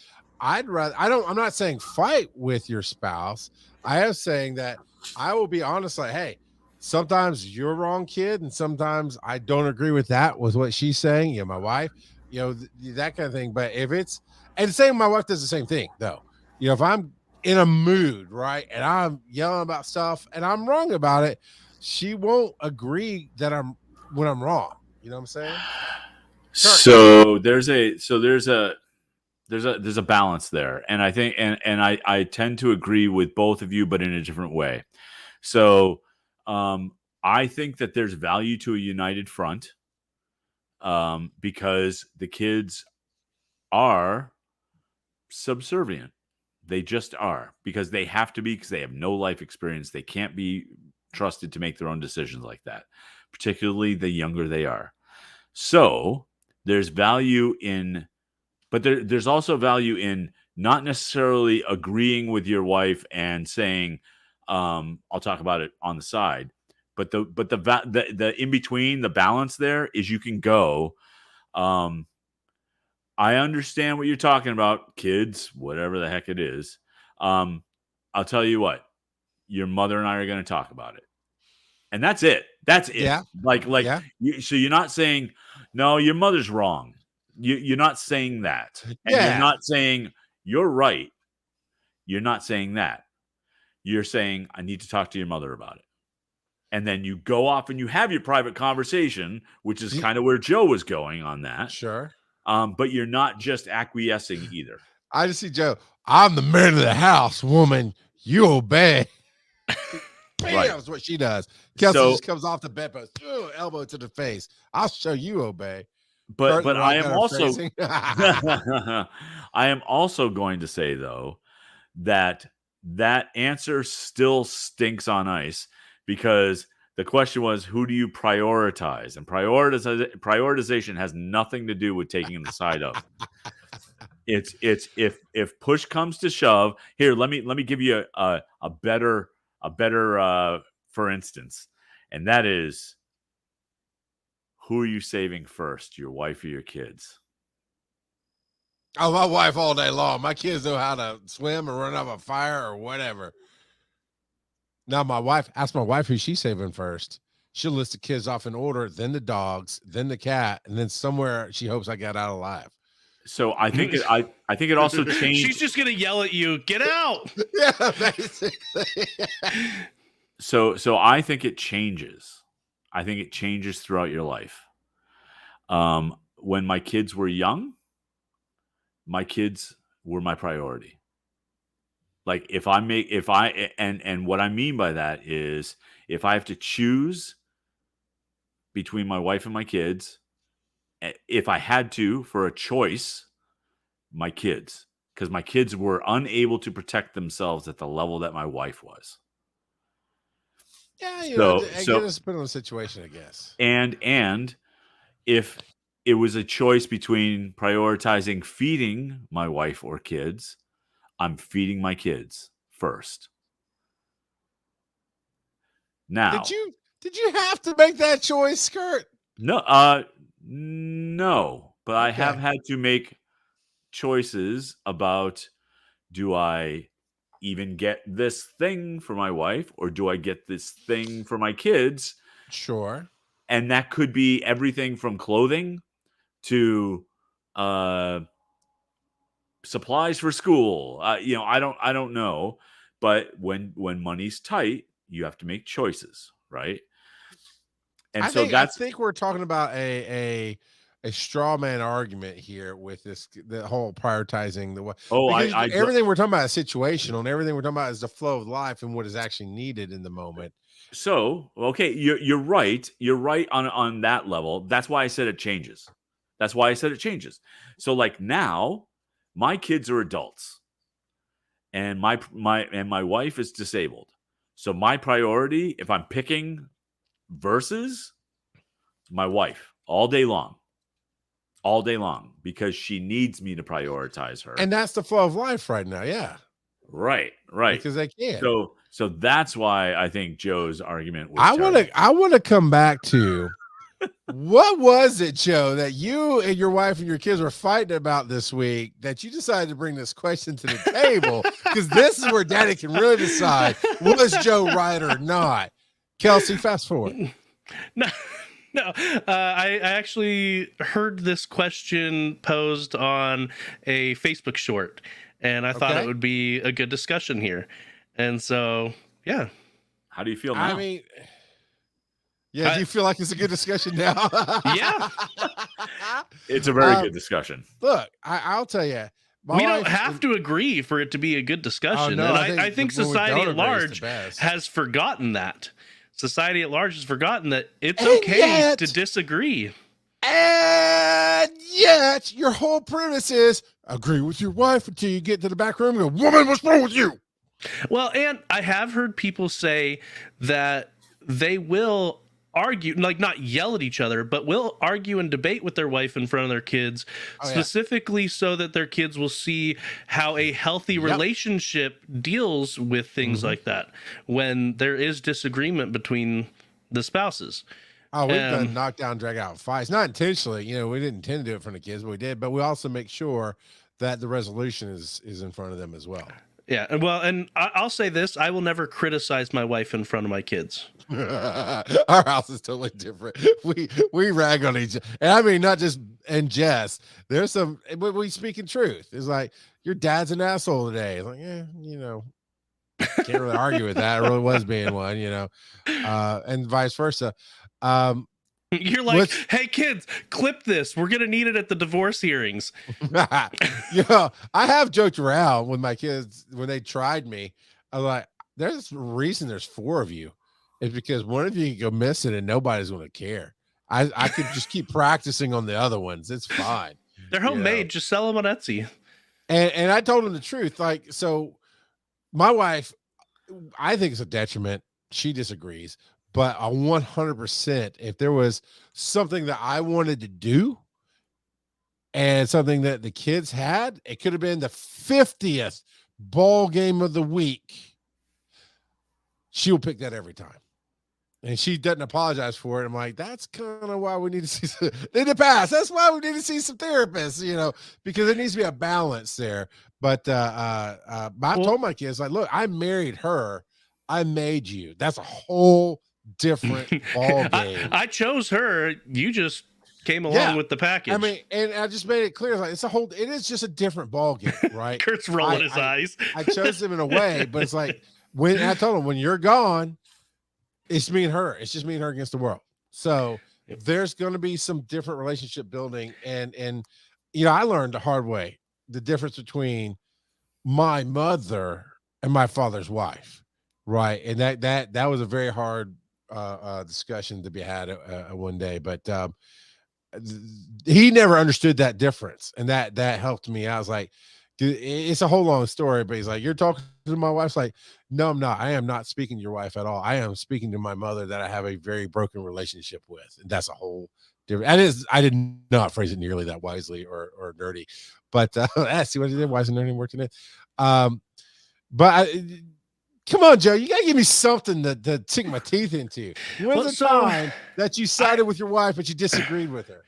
I'm not saying fight with your spouse. I am saying that I will be honest, like, hey, sometimes you're wrong, kid, and sometimes I don't agree with what she's saying. You know, my wife, you know, that kind of thing. But if it's and same, my wife does the same thing though. You know, if I'm in a mood, right, and I'm yelling about stuff and I'm wrong about it, she won't agree that when I'm wrong. You know what I'm saying? So there's a balance there, and I think and I tend to agree with both of you, but in a different way. So I think that there's value to a united front, because the kids are subservient. They just are, because they have to be, because they have no life experience. They can't be trusted to make their own decisions like that, particularly the younger they are. So there's value in, but there's also value in not necessarily agreeing with your wife and saying, I'll talk about it on the side. But the in between, the balance there is you can go, I understand what you're talking about, kids, whatever the heck it is. I'll tell you what, your mother and I are going to talk about it. And that's it. That's it. Yeah. Yeah. So you're not saying, no, your mother's wrong. You're not saying that. And Yeah. you're not saying, you're right. You're not saying that. You're saying, I need to talk to your mother about it. And then you go off and you have your private conversation, which is kind of where Joe was going on that. Sure. But you're not just acquiescing either. I just see Joe. I'm the man of the house, woman. You obey. Bam, Right. that's what she does. Kelsey So- just comes off the bedpost, elbow to the face. I'll show you obey. But Kurt, I right am down her also phrasing. I am also going to say though that answer still stinks on ice, because the question was, who do you prioritize? And prioritization has nothing to do with taking the side of. It's if push comes to shove. Here, let me give you a better for instance, and that is, who are you saving first, your wife or your kids? Oh, my wife all day long. My kids know how to swim or run off a fire or whatever. Now, ask my wife who she's saving first. She'll list the kids off in order, then the dogs, then the cat, and then somewhere she hopes I got out alive. So I think it also changed. She's just gonna yell at you, get out. Yeah, basically. So I think it changes. I think it changes throughout your life. When my kids were young, my kids were my priority. Like and what I mean by that is, if I have to choose between my wife and my kids, if I had to, for a choice, my kids, because my kids were unable to protect themselves at the level that my wife was. Yeah, I So guess depending on the situation, I guess. And if it was a choice between prioritizing feeding my wife or kids, I'm feeding my kids first. Now, did you have to make that choice, Kurt? no, but I Okay. have had to make choices about, do I even get this thing for my wife, or do I get this thing for my kids? Sure. And that could be everything from clothing to supplies for school. I don't know, but when money's tight, you have to make choices, right? And I so think we're talking about a straw man argument here with the whole prioritizing the way. Oh, because everything we're talking about is situational, and everything we're talking about is the flow of life and what is actually needed in the moment. So, okay, you're right. You're right on that level. That's why I said it changes. So like now, my kids are adults, and my wife is disabled. So my priority, if I'm picking versus, my wife all day long, because she needs me to prioritize her. And that's the flow of life right now. Yeah. Right. Because they can. So that's why I think Joe's argument was I want to come back to what was it, Joe, that you and your wife and your kids were fighting about this week that you decided to bring this question to the table? Because this is where Daddy can really decide, was Joe right or not? Kelsey, fast forward. No, no. I actually heard this question posed on a Facebook short, and I thought Okay. it would be a good discussion here. And so, yeah. How do you feel now? I mean, yeah. Do you feel like it's a good discussion now? Yeah. It's a very good discussion. Look, I'll tell you. We don't have to agree for it to be a good discussion. no, And I think when we society don't at agree is the large best. has forgotten that. Society at large has forgotten that it's And okay yet- to disagree. And yet, your whole premise is agree with your wife until you get to the back room and go, woman, what's wrong with you? Well, and I have heard people say that they will argue, like not yell at each other, but will argue and debate with their wife in front of their kids, specifically so that their kids will see how a healthy relationship deals with things like that when there is disagreement between the spouses. Oh, we've done knockdown, drag out fights. Not intentionally. We didn't intend to do it in front of kids, but we did. But we also make sure that the resolution is in front of them as well. Yeah. And well, and I'll say this, I will never criticize my wife in front of my kids. Our house is totally different. We rag on each other. And I mean, not just in jest. There's some, but we speak in truth. It's like, your dad's an asshole today. It's like, can't really argue with that. It really was being one, and vice versa. You're like, hey kids, clip this. We're gonna need it at the divorce hearings. I have joked around with my kids when they tried me. I'm like, there's a reason there's 4 of you. It's because one of you can go missing and nobody's gonna care. I could just keep practicing on the other ones. It's fine. They're homemade. Just sell them on Etsy. And I told them the truth. Like, so my wife, I think it's a detriment. She disagrees. But 100%, if there was something that I wanted to do and something that the kids had, it could have been the 50th ball game of the week. She will pick that every time. And she doesn't apologize for it. I'm like, that's kind of why we need to see in the past. That's why we need to see some therapists, because there needs to be a balance there. But I told my kids, like, look, I married her. I made you. That's a whole different ball game. I chose her. You just came along with the package. I mean, and I just made it clear, like, it is just a different ball game, right? Kurt's rolling his eyes. I chose him in a way, but it's like, when I told him, when you're gone, it's me and her. It's just me and her against the world. So there's going to be some different relationship building. And I learned the hard way, the difference between my mother and my father's wife. Right. And that was a very hard discussion to be had one day, but he never understood that difference. And that helped me. I was like, it's a whole long story, but he's like, you're talking to my wife's like, no, I'm not. I am not speaking to your wife at all. I am speaking to my mother that I have a very broken relationship with. And that's a whole different. I did not phrase it nearly that wisely or nerdy, but see what he did. Wise and nerdy worked in it. But come on, Joe, you gotta give me something to sink my teeth into. When's the time that you sided with your wife, but you disagreed with her?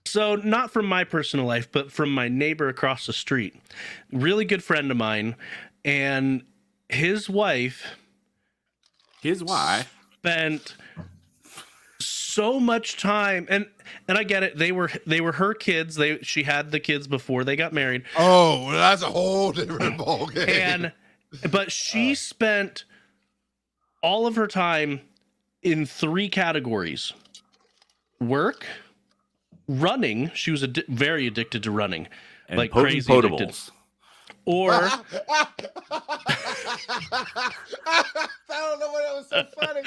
So not from my personal life, but from my neighbor across the street. Really good friend of mine, and his wife spent so much time, and I get it. They were her kids. She had the kids before they got married. Oh, well, that's a whole different ballgame. But she spent all of her time in 3 categories: work, running. She was very addicted to running, and like potent crazy addicted. potables. Or I don't know why that was so funny.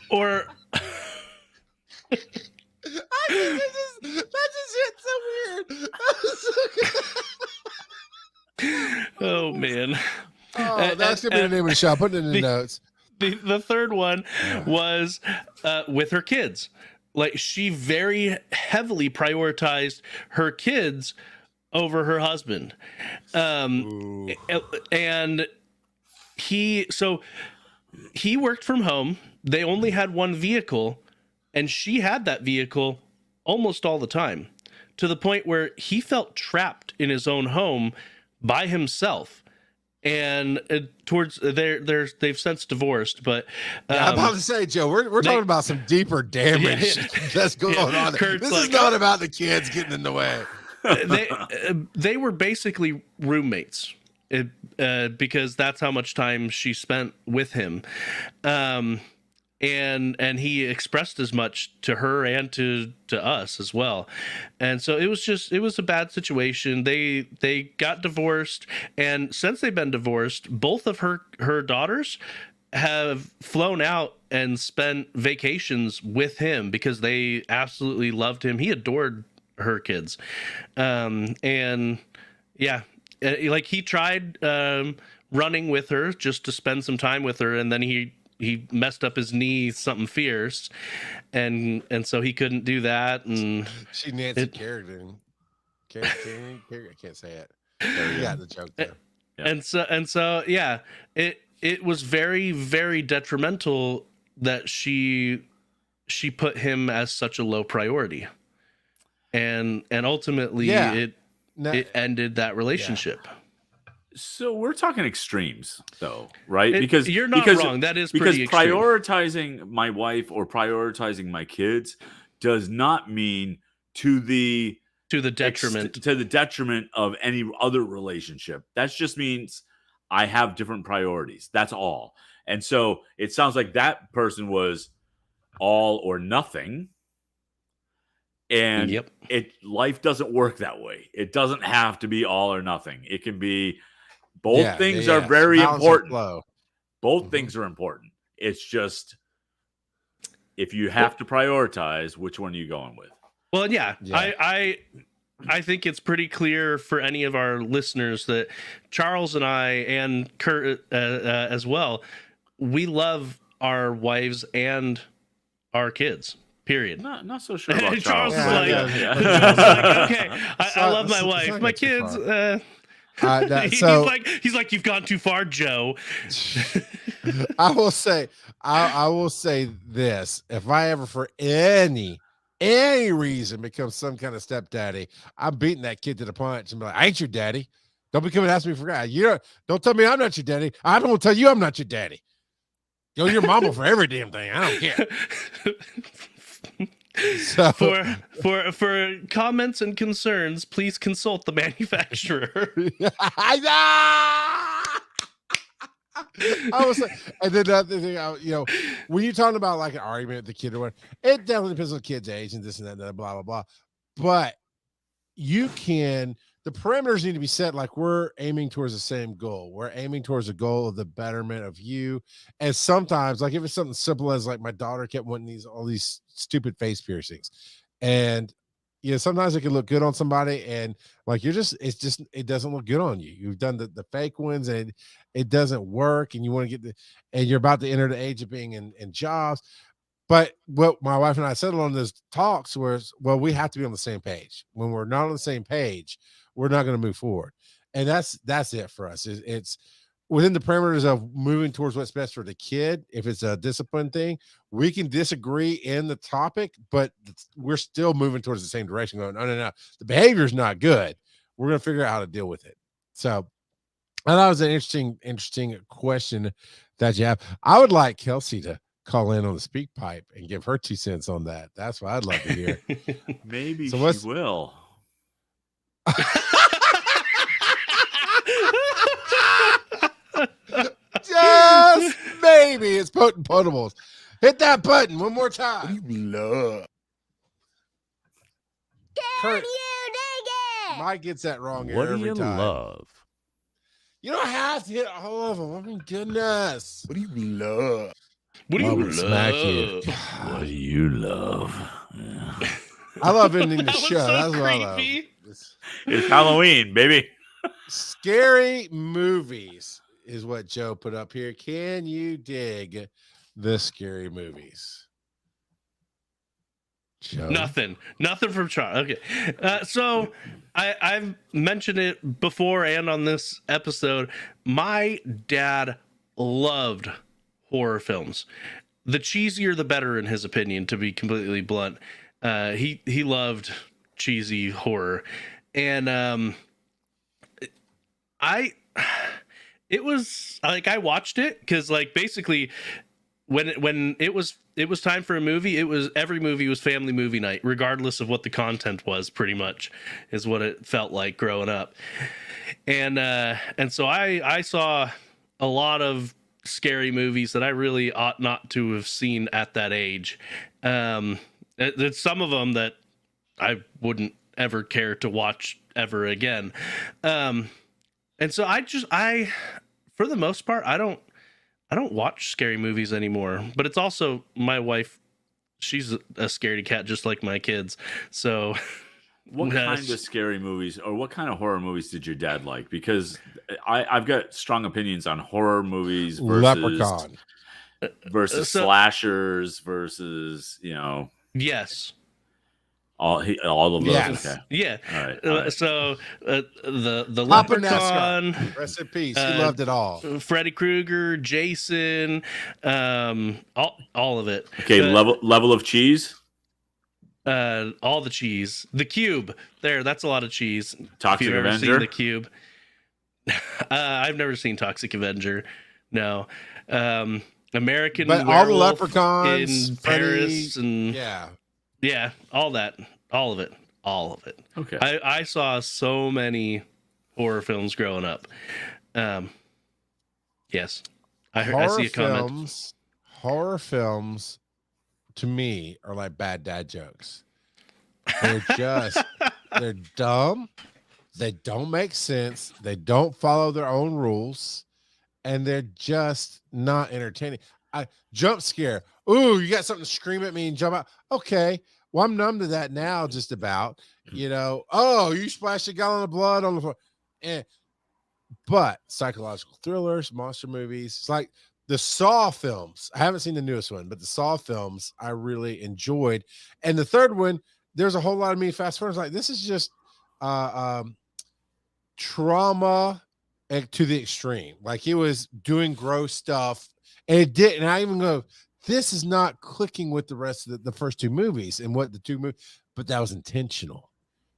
or that just hit so weird. oh man. Oh, that's gonna be the name of the show. Put it in the notes. The third one was with her kids. Like, she very heavily prioritized her kids over her husband. And he worked from home. They only had one vehicle, and she had that vehicle almost all the time, to the point where he felt trapped in his own home by himself. and towards they've since divorced, but Yeah, I'm about to say, Joe, we're talking about some deeper damage that's going on. Kurt's This like, is not about the kids getting in the way. they were basically roommates, because that's how much time she spent with him, and he expressed as much to her and to us as well. And so it was a bad situation. They got divorced, and since they've been divorced, both of her daughters have flown out and spent vacations with him because they absolutely loved him. He adored her kids. And yeah, like he tried running with her just to spend some time with her, and then he messed up his knee something fierce, and so he couldn't do that. And she Nancy Kerrigan. I can't say it. Yeah, the joke there. And so yeah, it was very, very detrimental that she put him as such a low priority, and ultimately it ended that relationship. So we're talking extremes, though, right? Because you're not wrong. That is pretty because prioritizing my wife or prioritizing my kids does not mean to the detriment of any other relationship. That just means I have different priorities. That's all. And so it sounds like that person was all or nothing. And life doesn't work that way. It doesn't have to be all or nothing. It can be both things are very important. Both things are important. It's just if you have to prioritize, which one are you going with? Well, I think it's pretty clear for any of our listeners that Charles and I and Kurt as well, we love our wives and our kids. Period. Not so sure about Charles. Charles is like, okay, I love my wife, my kids. He's like, you've gone too far, Joe. I will say this: if I ever, for any reason, become some kind of stepdaddy, I'm beating that kid to the punch and be like, "I ain't your daddy. Don't be coming and ask me for God. Don't tell me I'm not your daddy. I don't tell you I'm not your daddy. Yo, your mama for every damn thing. I don't care." So for comments and concerns, please consult the manufacturer. I was like, and then the other thing, when you're talking about like an argument with the kid or what, it definitely depends on the kid's age and this and that and blah blah blah. But the parameters need to be set like we're aiming towards the same goal. We're aiming towards the goal of the betterment of you. And sometimes, like if it's something simple as like my daughter kept wanting all these stupid face piercings, and sometimes it can look good on somebody, and like it doesn't look good on you. You've done the fake ones, and it doesn't work, and you want to get and you're about to enter the age of being in jobs. But what my wife and I settled on those talks was, well, we have to be on the same page. When we're not on the same page, we're not going to move forward. And that's it for us. It's within the parameters of moving towards what's best for the kid. If it's a discipline thing, we can disagree in the topic, but we're still moving towards the same direction going, no, the behavior is not good. We're going to figure out how to deal with it. So I thought it was an interesting question that you have. I would like Kelsey to call in on the speak pipe and give her 2 cents on that. That's what I'd love to hear. Maybe she will. Just maybe it's potent potables. Hit that button one more time. What do you love? Can you dig it? Mike gets that wrong What do every you time. love? You don't have to hit all of them. Oh my goodness. What do you love? What do you smack you. What do you love? Yeah. I love ending the That show. was so That's what I love. creepy. It's Halloween, baby. Scary movies is what Joe put up here. Can you dig the scary movies? Joe? Nothing from Charles. Okay. So I've mentioned it before and on this episode. My dad loved horror films. The cheesier, the better, in his opinion, to be completely blunt. He loved cheesy horror. And It was like I watched it because like basically when it was time for a movie, every movie was family movie night, regardless of what the content was. Pretty much is what it felt like growing up, and so I saw a lot of scary movies that I really ought not to have seen at that age. There's some of them that I wouldn't ever care to watch ever again. And so I for the most part I don't watch scary movies anymore, but it's also my wife. She's a scaredy cat just like my kids. So What kind of scary movies or what kind of horror movies did your dad like? Because I've got strong opinions on horror movies Leprechaun versus slashers versus, you know. Yes. All of those. Yes. Okay. Yeah. All right. So the Papa Leprechaun, NASCAR. Rest in peace. He loved it all. Freddy Krueger, Jason, all of it. Okay, level of cheese. All the cheese. The Cube. That's a lot of cheese. Toxic if you've ever Avenger. seen The Cube. I've never seen Toxic Avenger. No. American But all the Werewolf leprechauns in Paris and yeah, all that, all of it. Okay. I saw so many horror films growing up. Yes, I see a comment. Horror films, to me, are like bad dad jokes. They're just they're dumb. They don't make sense. They don't follow their own rules, and they're just not entertaining. Jump scare. Ooh, you got something to scream at me and jump out. Okay. Well, I'm numb to that now, just about. You know, oh, you splashed a gallon of blood on the floor. But psychological thrillers, monster movies, it's like the Saw films. I haven't seen the newest one, but the Saw films I really enjoyed. And the third one, there's a whole lot of me fast forward. Like, this is just trauma to the extreme. Like, he was doing gross stuff, and it didn't. I even go, this is not clicking with the rest of the first two movies and what the two movies, but that was intentional.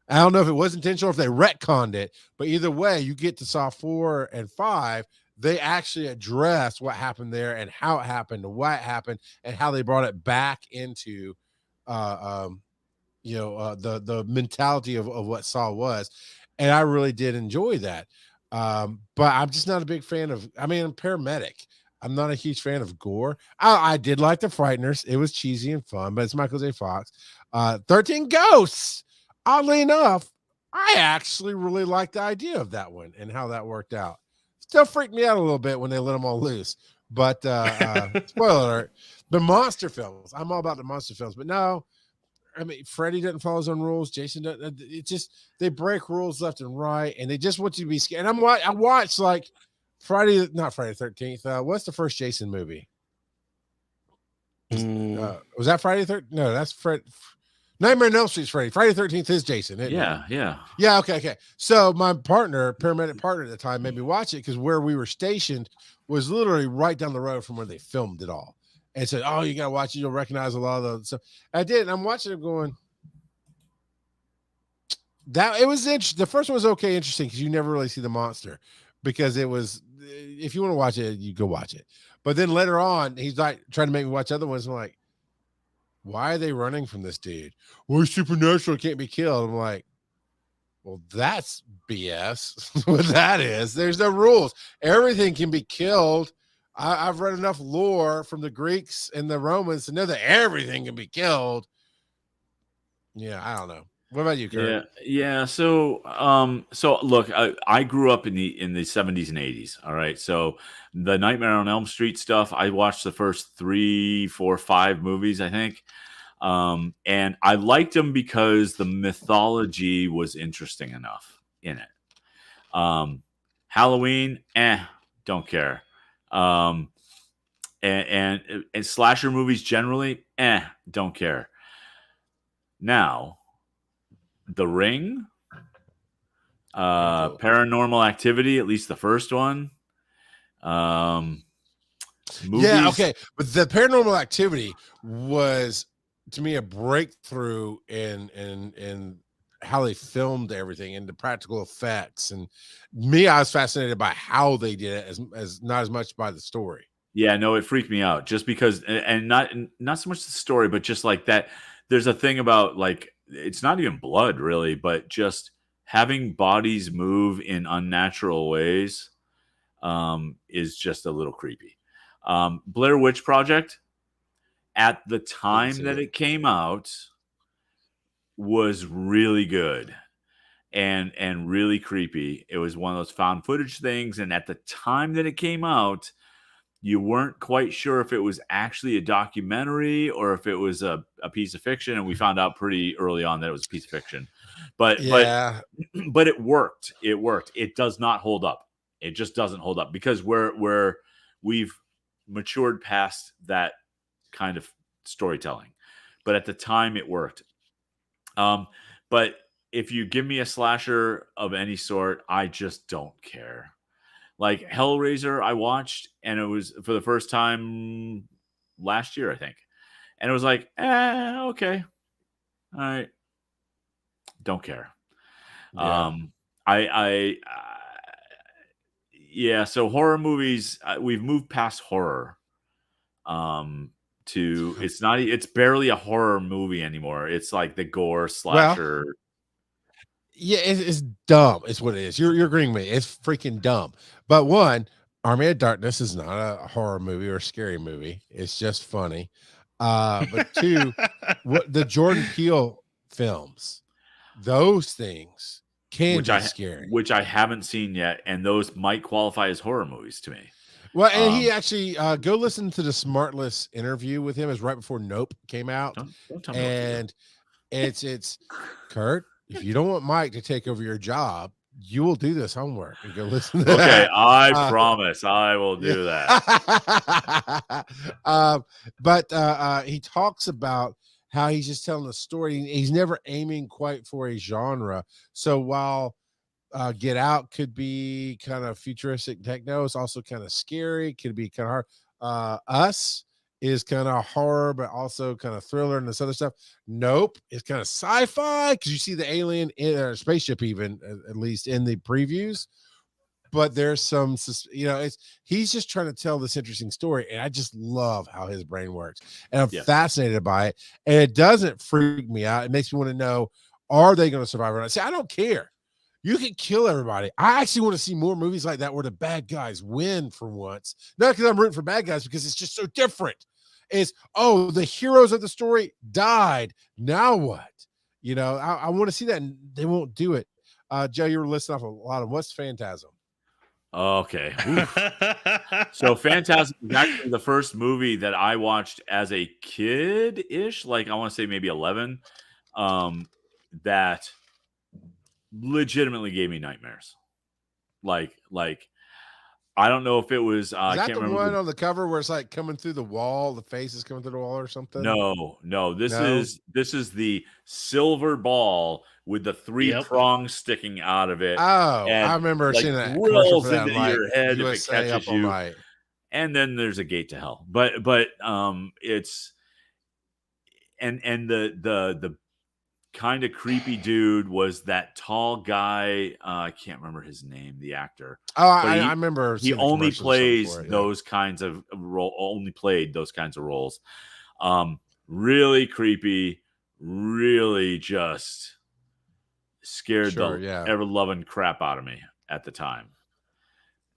I don't know if it was intentional or if they retconned it, but either way, you get to Saw 4 and 5, they actually address what happened there and how it happened and why it happened and how they brought it back into the mentality of what Saw was. And I really did enjoy that. But I'm just not a big fan of, I'm paramedic. I'm not a huge fan of gore. I did like The Frighteners. It was cheesy and fun, but it's Michael J. Fox. 13 Ghosts. Oddly enough, I actually really liked the idea of that one and how that worked out. Still freaked me out a little bit when they let them all loose. But spoiler alert, the monster films. I'm all about the monster films, but no, Freddy doesn't follow his own rules. Jason doesn't. It just, they break rules left and right, and they just want you to be scared. And I watched like not Friday the 13th. What's the first Jason movie? Was that Friday the 13th? No, that's Nightmare on Elm Street's Freddy. Friday the 13th is Jason. Yeah. Okay. So my paramedic partner at the time, made me watch it because where we were stationed was literally right down the road from where they filmed it all, and said, "Oh, you gotta watch it. You'll recognize a lot of those." So I did, and I'm watching it going. That it was interesting. The first one was okay, interesting because you never really see the monster, because it was. If you want to watch it, you go watch it. But then later on, he's like trying to make me watch other ones. I'm like, why are they running from this dude? Well, he's supernatural, can't be killed. I'm like, well, that's BS. What that is, there's no rules. Everything can be killed. I've read enough lore from the Greeks and the Romans to know that everything can be killed. Yeah, I don't know. What about you, Kurt? Yeah. So look, I grew up in the 70s and 80s. All right. So the Nightmare on Elm Street stuff, I watched the first 3, 4, 5 movies, I think. And I liked them because the mythology was interesting enough in it. Halloween, don't care. And slasher movies generally, don't care. Now, The Ring, Paranormal Activity, at least the first one. Movies. Yeah, okay. But the Paranormal Activity was, to me, a breakthrough in how they filmed everything and the practical effects. And me, I was fascinated by how they did it as not as much by the story. Yeah, no, it freaked me out just because, and not so much the story, but just like that. There's a thing about like it's not even blood really, but just having bodies move in unnatural ways is just a little creepy. Blair Witch Project at the time that it came out was really good and really creepy. It was one of those found footage things, and at the time that it came out, you weren't quite sure if it was actually a documentary or if it was a piece of fiction, and we found out pretty early on that it was a piece of fiction. But but it worked. It worked. It does not hold up. It just doesn't hold up because we've matured past that kind of storytelling. But at the time, it worked. But if you give me a slasher of any sort, I just don't care. Like Hellraiser, I watched, and it was for the first time last year, I think. And it was like, okay. All right. Don't care. Yeah. Yeah, so horror movies, we've moved past horror. To it's barely a horror movie anymore. It's like the gore slasher. Yeah, it's dumb. It's what it is. You're agreeing with me. It's freaking dumb. But one, Army of Darkness is not a horror movie or a scary movie. It's just funny. But two, what the Jordan Peele films, those things can be scary. Which I haven't seen yet, and those might qualify as horror movies to me. Well, and he actually go listen to the Smartless interview with him. Is right before Nope came out, don't tell me what to do. it's Kurt. If you don't want Mike to take over your job, you will do this homework and go listen to that. I promise I will do that. But he talks about how he's just telling a story. He's never aiming quite for a genre. So while Get Out could be kind of futuristic techno, it's also kind of scary, could be kind of hard. Us is kind of horror, but also kind of thriller and this other stuff. Nope, it's kind of sci-fi because you see the alien in a spaceship, even at least in the previews. But there's some, he's just trying to tell this interesting story, and I just love how his brain works, and I'm fascinated by it. And it doesn't freak me out. It makes me want to know: are they going to survive or not? See, I don't care. You can kill everybody. I actually want to see more movies like that where the bad guys win for once. Not because I'm rooting for bad guys, because it's just so different. It's, the heroes of the story died. Now what? I want to see that, and they won't do it. Joe, you were listing off a lot of what's Phantasm. Okay. So Phantasm is actually the first movie that I watched as a kid-ish, like I want to say maybe 11, that legitimately gave me nightmares. Like I don't know if it was. Is that the one on the cover where it's like coming through the wall, the face is coming through the wall or something? No. This is the silver ball with the three prongs sticking out of it. Oh, I remember seeing that rolls into your head USA if it catches you. Right. And then there's a gate to hell. But it's and the kind of creepy dude was that tall guy. I can't remember his name, the actor. I remember. He only plays those kinds of only played those kinds of roles. Really creepy, really just scared the ever loving crap out of me at the time.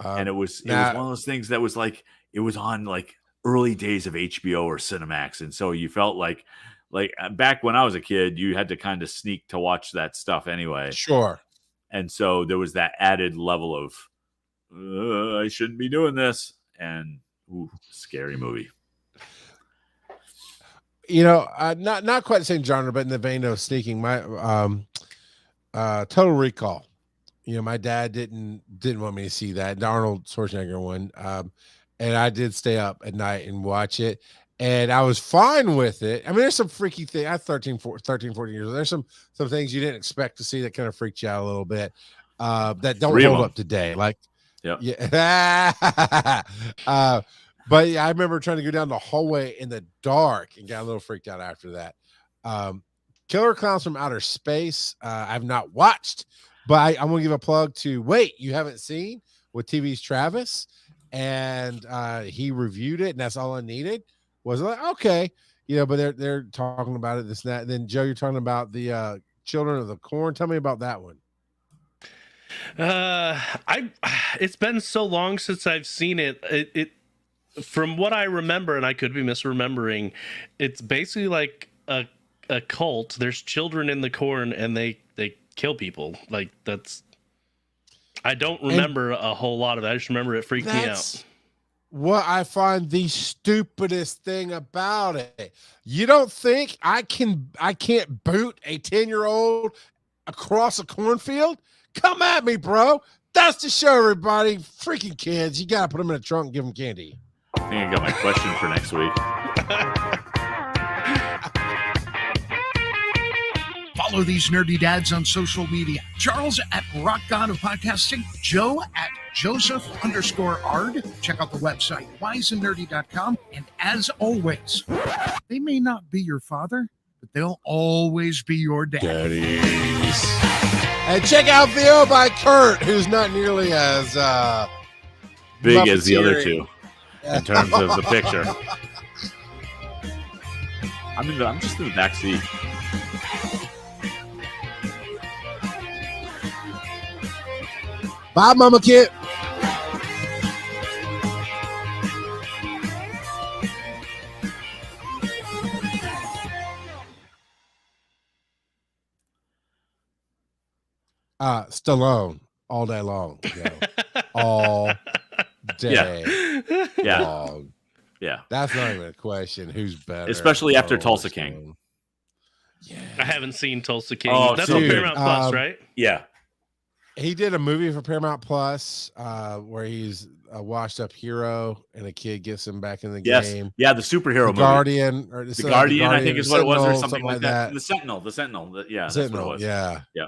And it was one of those things that was like it was on like early days of HBO or Cinemax, and so you felt like back when I was a kid, you had to kind of sneak to watch that stuff anyway. Sure. And so there was that added level of, I shouldn't be doing this. And scary movie. Not quite the same genre, but in the vein of sneaking, my Total Recall. My dad didn't want me to see that, the Arnold Schwarzenegger one. And I did stay up at night and watch it. And I was fine with it. I mean, there's some freaky thing. I have 13, 14 years old. There's some things you didn't expect to see that kind of freaked you out a little bit. That don't hold up today. Like, but yeah, I remember trying to go down the hallway in the dark and got a little freaked out after that. Killer Clowns from Outer Space. I've not watched, but I'm gonna give a plug to Wait, You Haven't Seen with TV's Travis, and he reviewed it, and that's all I needed. Was like, okay, but they're talking about it, this and that. And then Joe, you're talking about the Children of the Corn. Tell me about that one. It's been so long since I've seen it. It from what I remember, and I could be misremembering, it's basically like a cult. There's children in the corn, and they kill people. Like, that's. I don't remember a whole lot of it. I just remember it freaked me out. What I find the stupidest thing about it. You don't think I can't boot a 10-year-old across a cornfield? Come at me, bro. That's the show, everybody. Freaking kids. You gotta put them in a trunk and give them candy. I think I got my question for next week. Follow these nerdy dads on social media. Charles at Rock God of Podcasting. Joe at Joseph_Ard. Check out the website, wiseandnerdy.com. And as always, they may not be your father, but they'll always be your daddy. And check out VO by Kurt, who's not nearly as big as the other two in terms of the picture. I'm just in the back seat. Bye, Mama Kit. Stallone all day long. All day long. Yeah. That's not even a question. Who's better? Especially after Tulsa King. Yeah. I haven't seen Tulsa King. Oh, that's dude, on Paramount Plus, right? Yeah. He did a movie for Paramount Plus where he's a washed-up hero, and a kid gets him back in the game. Yeah, the superhero movie. Guardian, or the Guardian, I think is what it was, or something like that. The Sentinel. Yeah, Sentinel. that's what it was. Yeah. Yeah.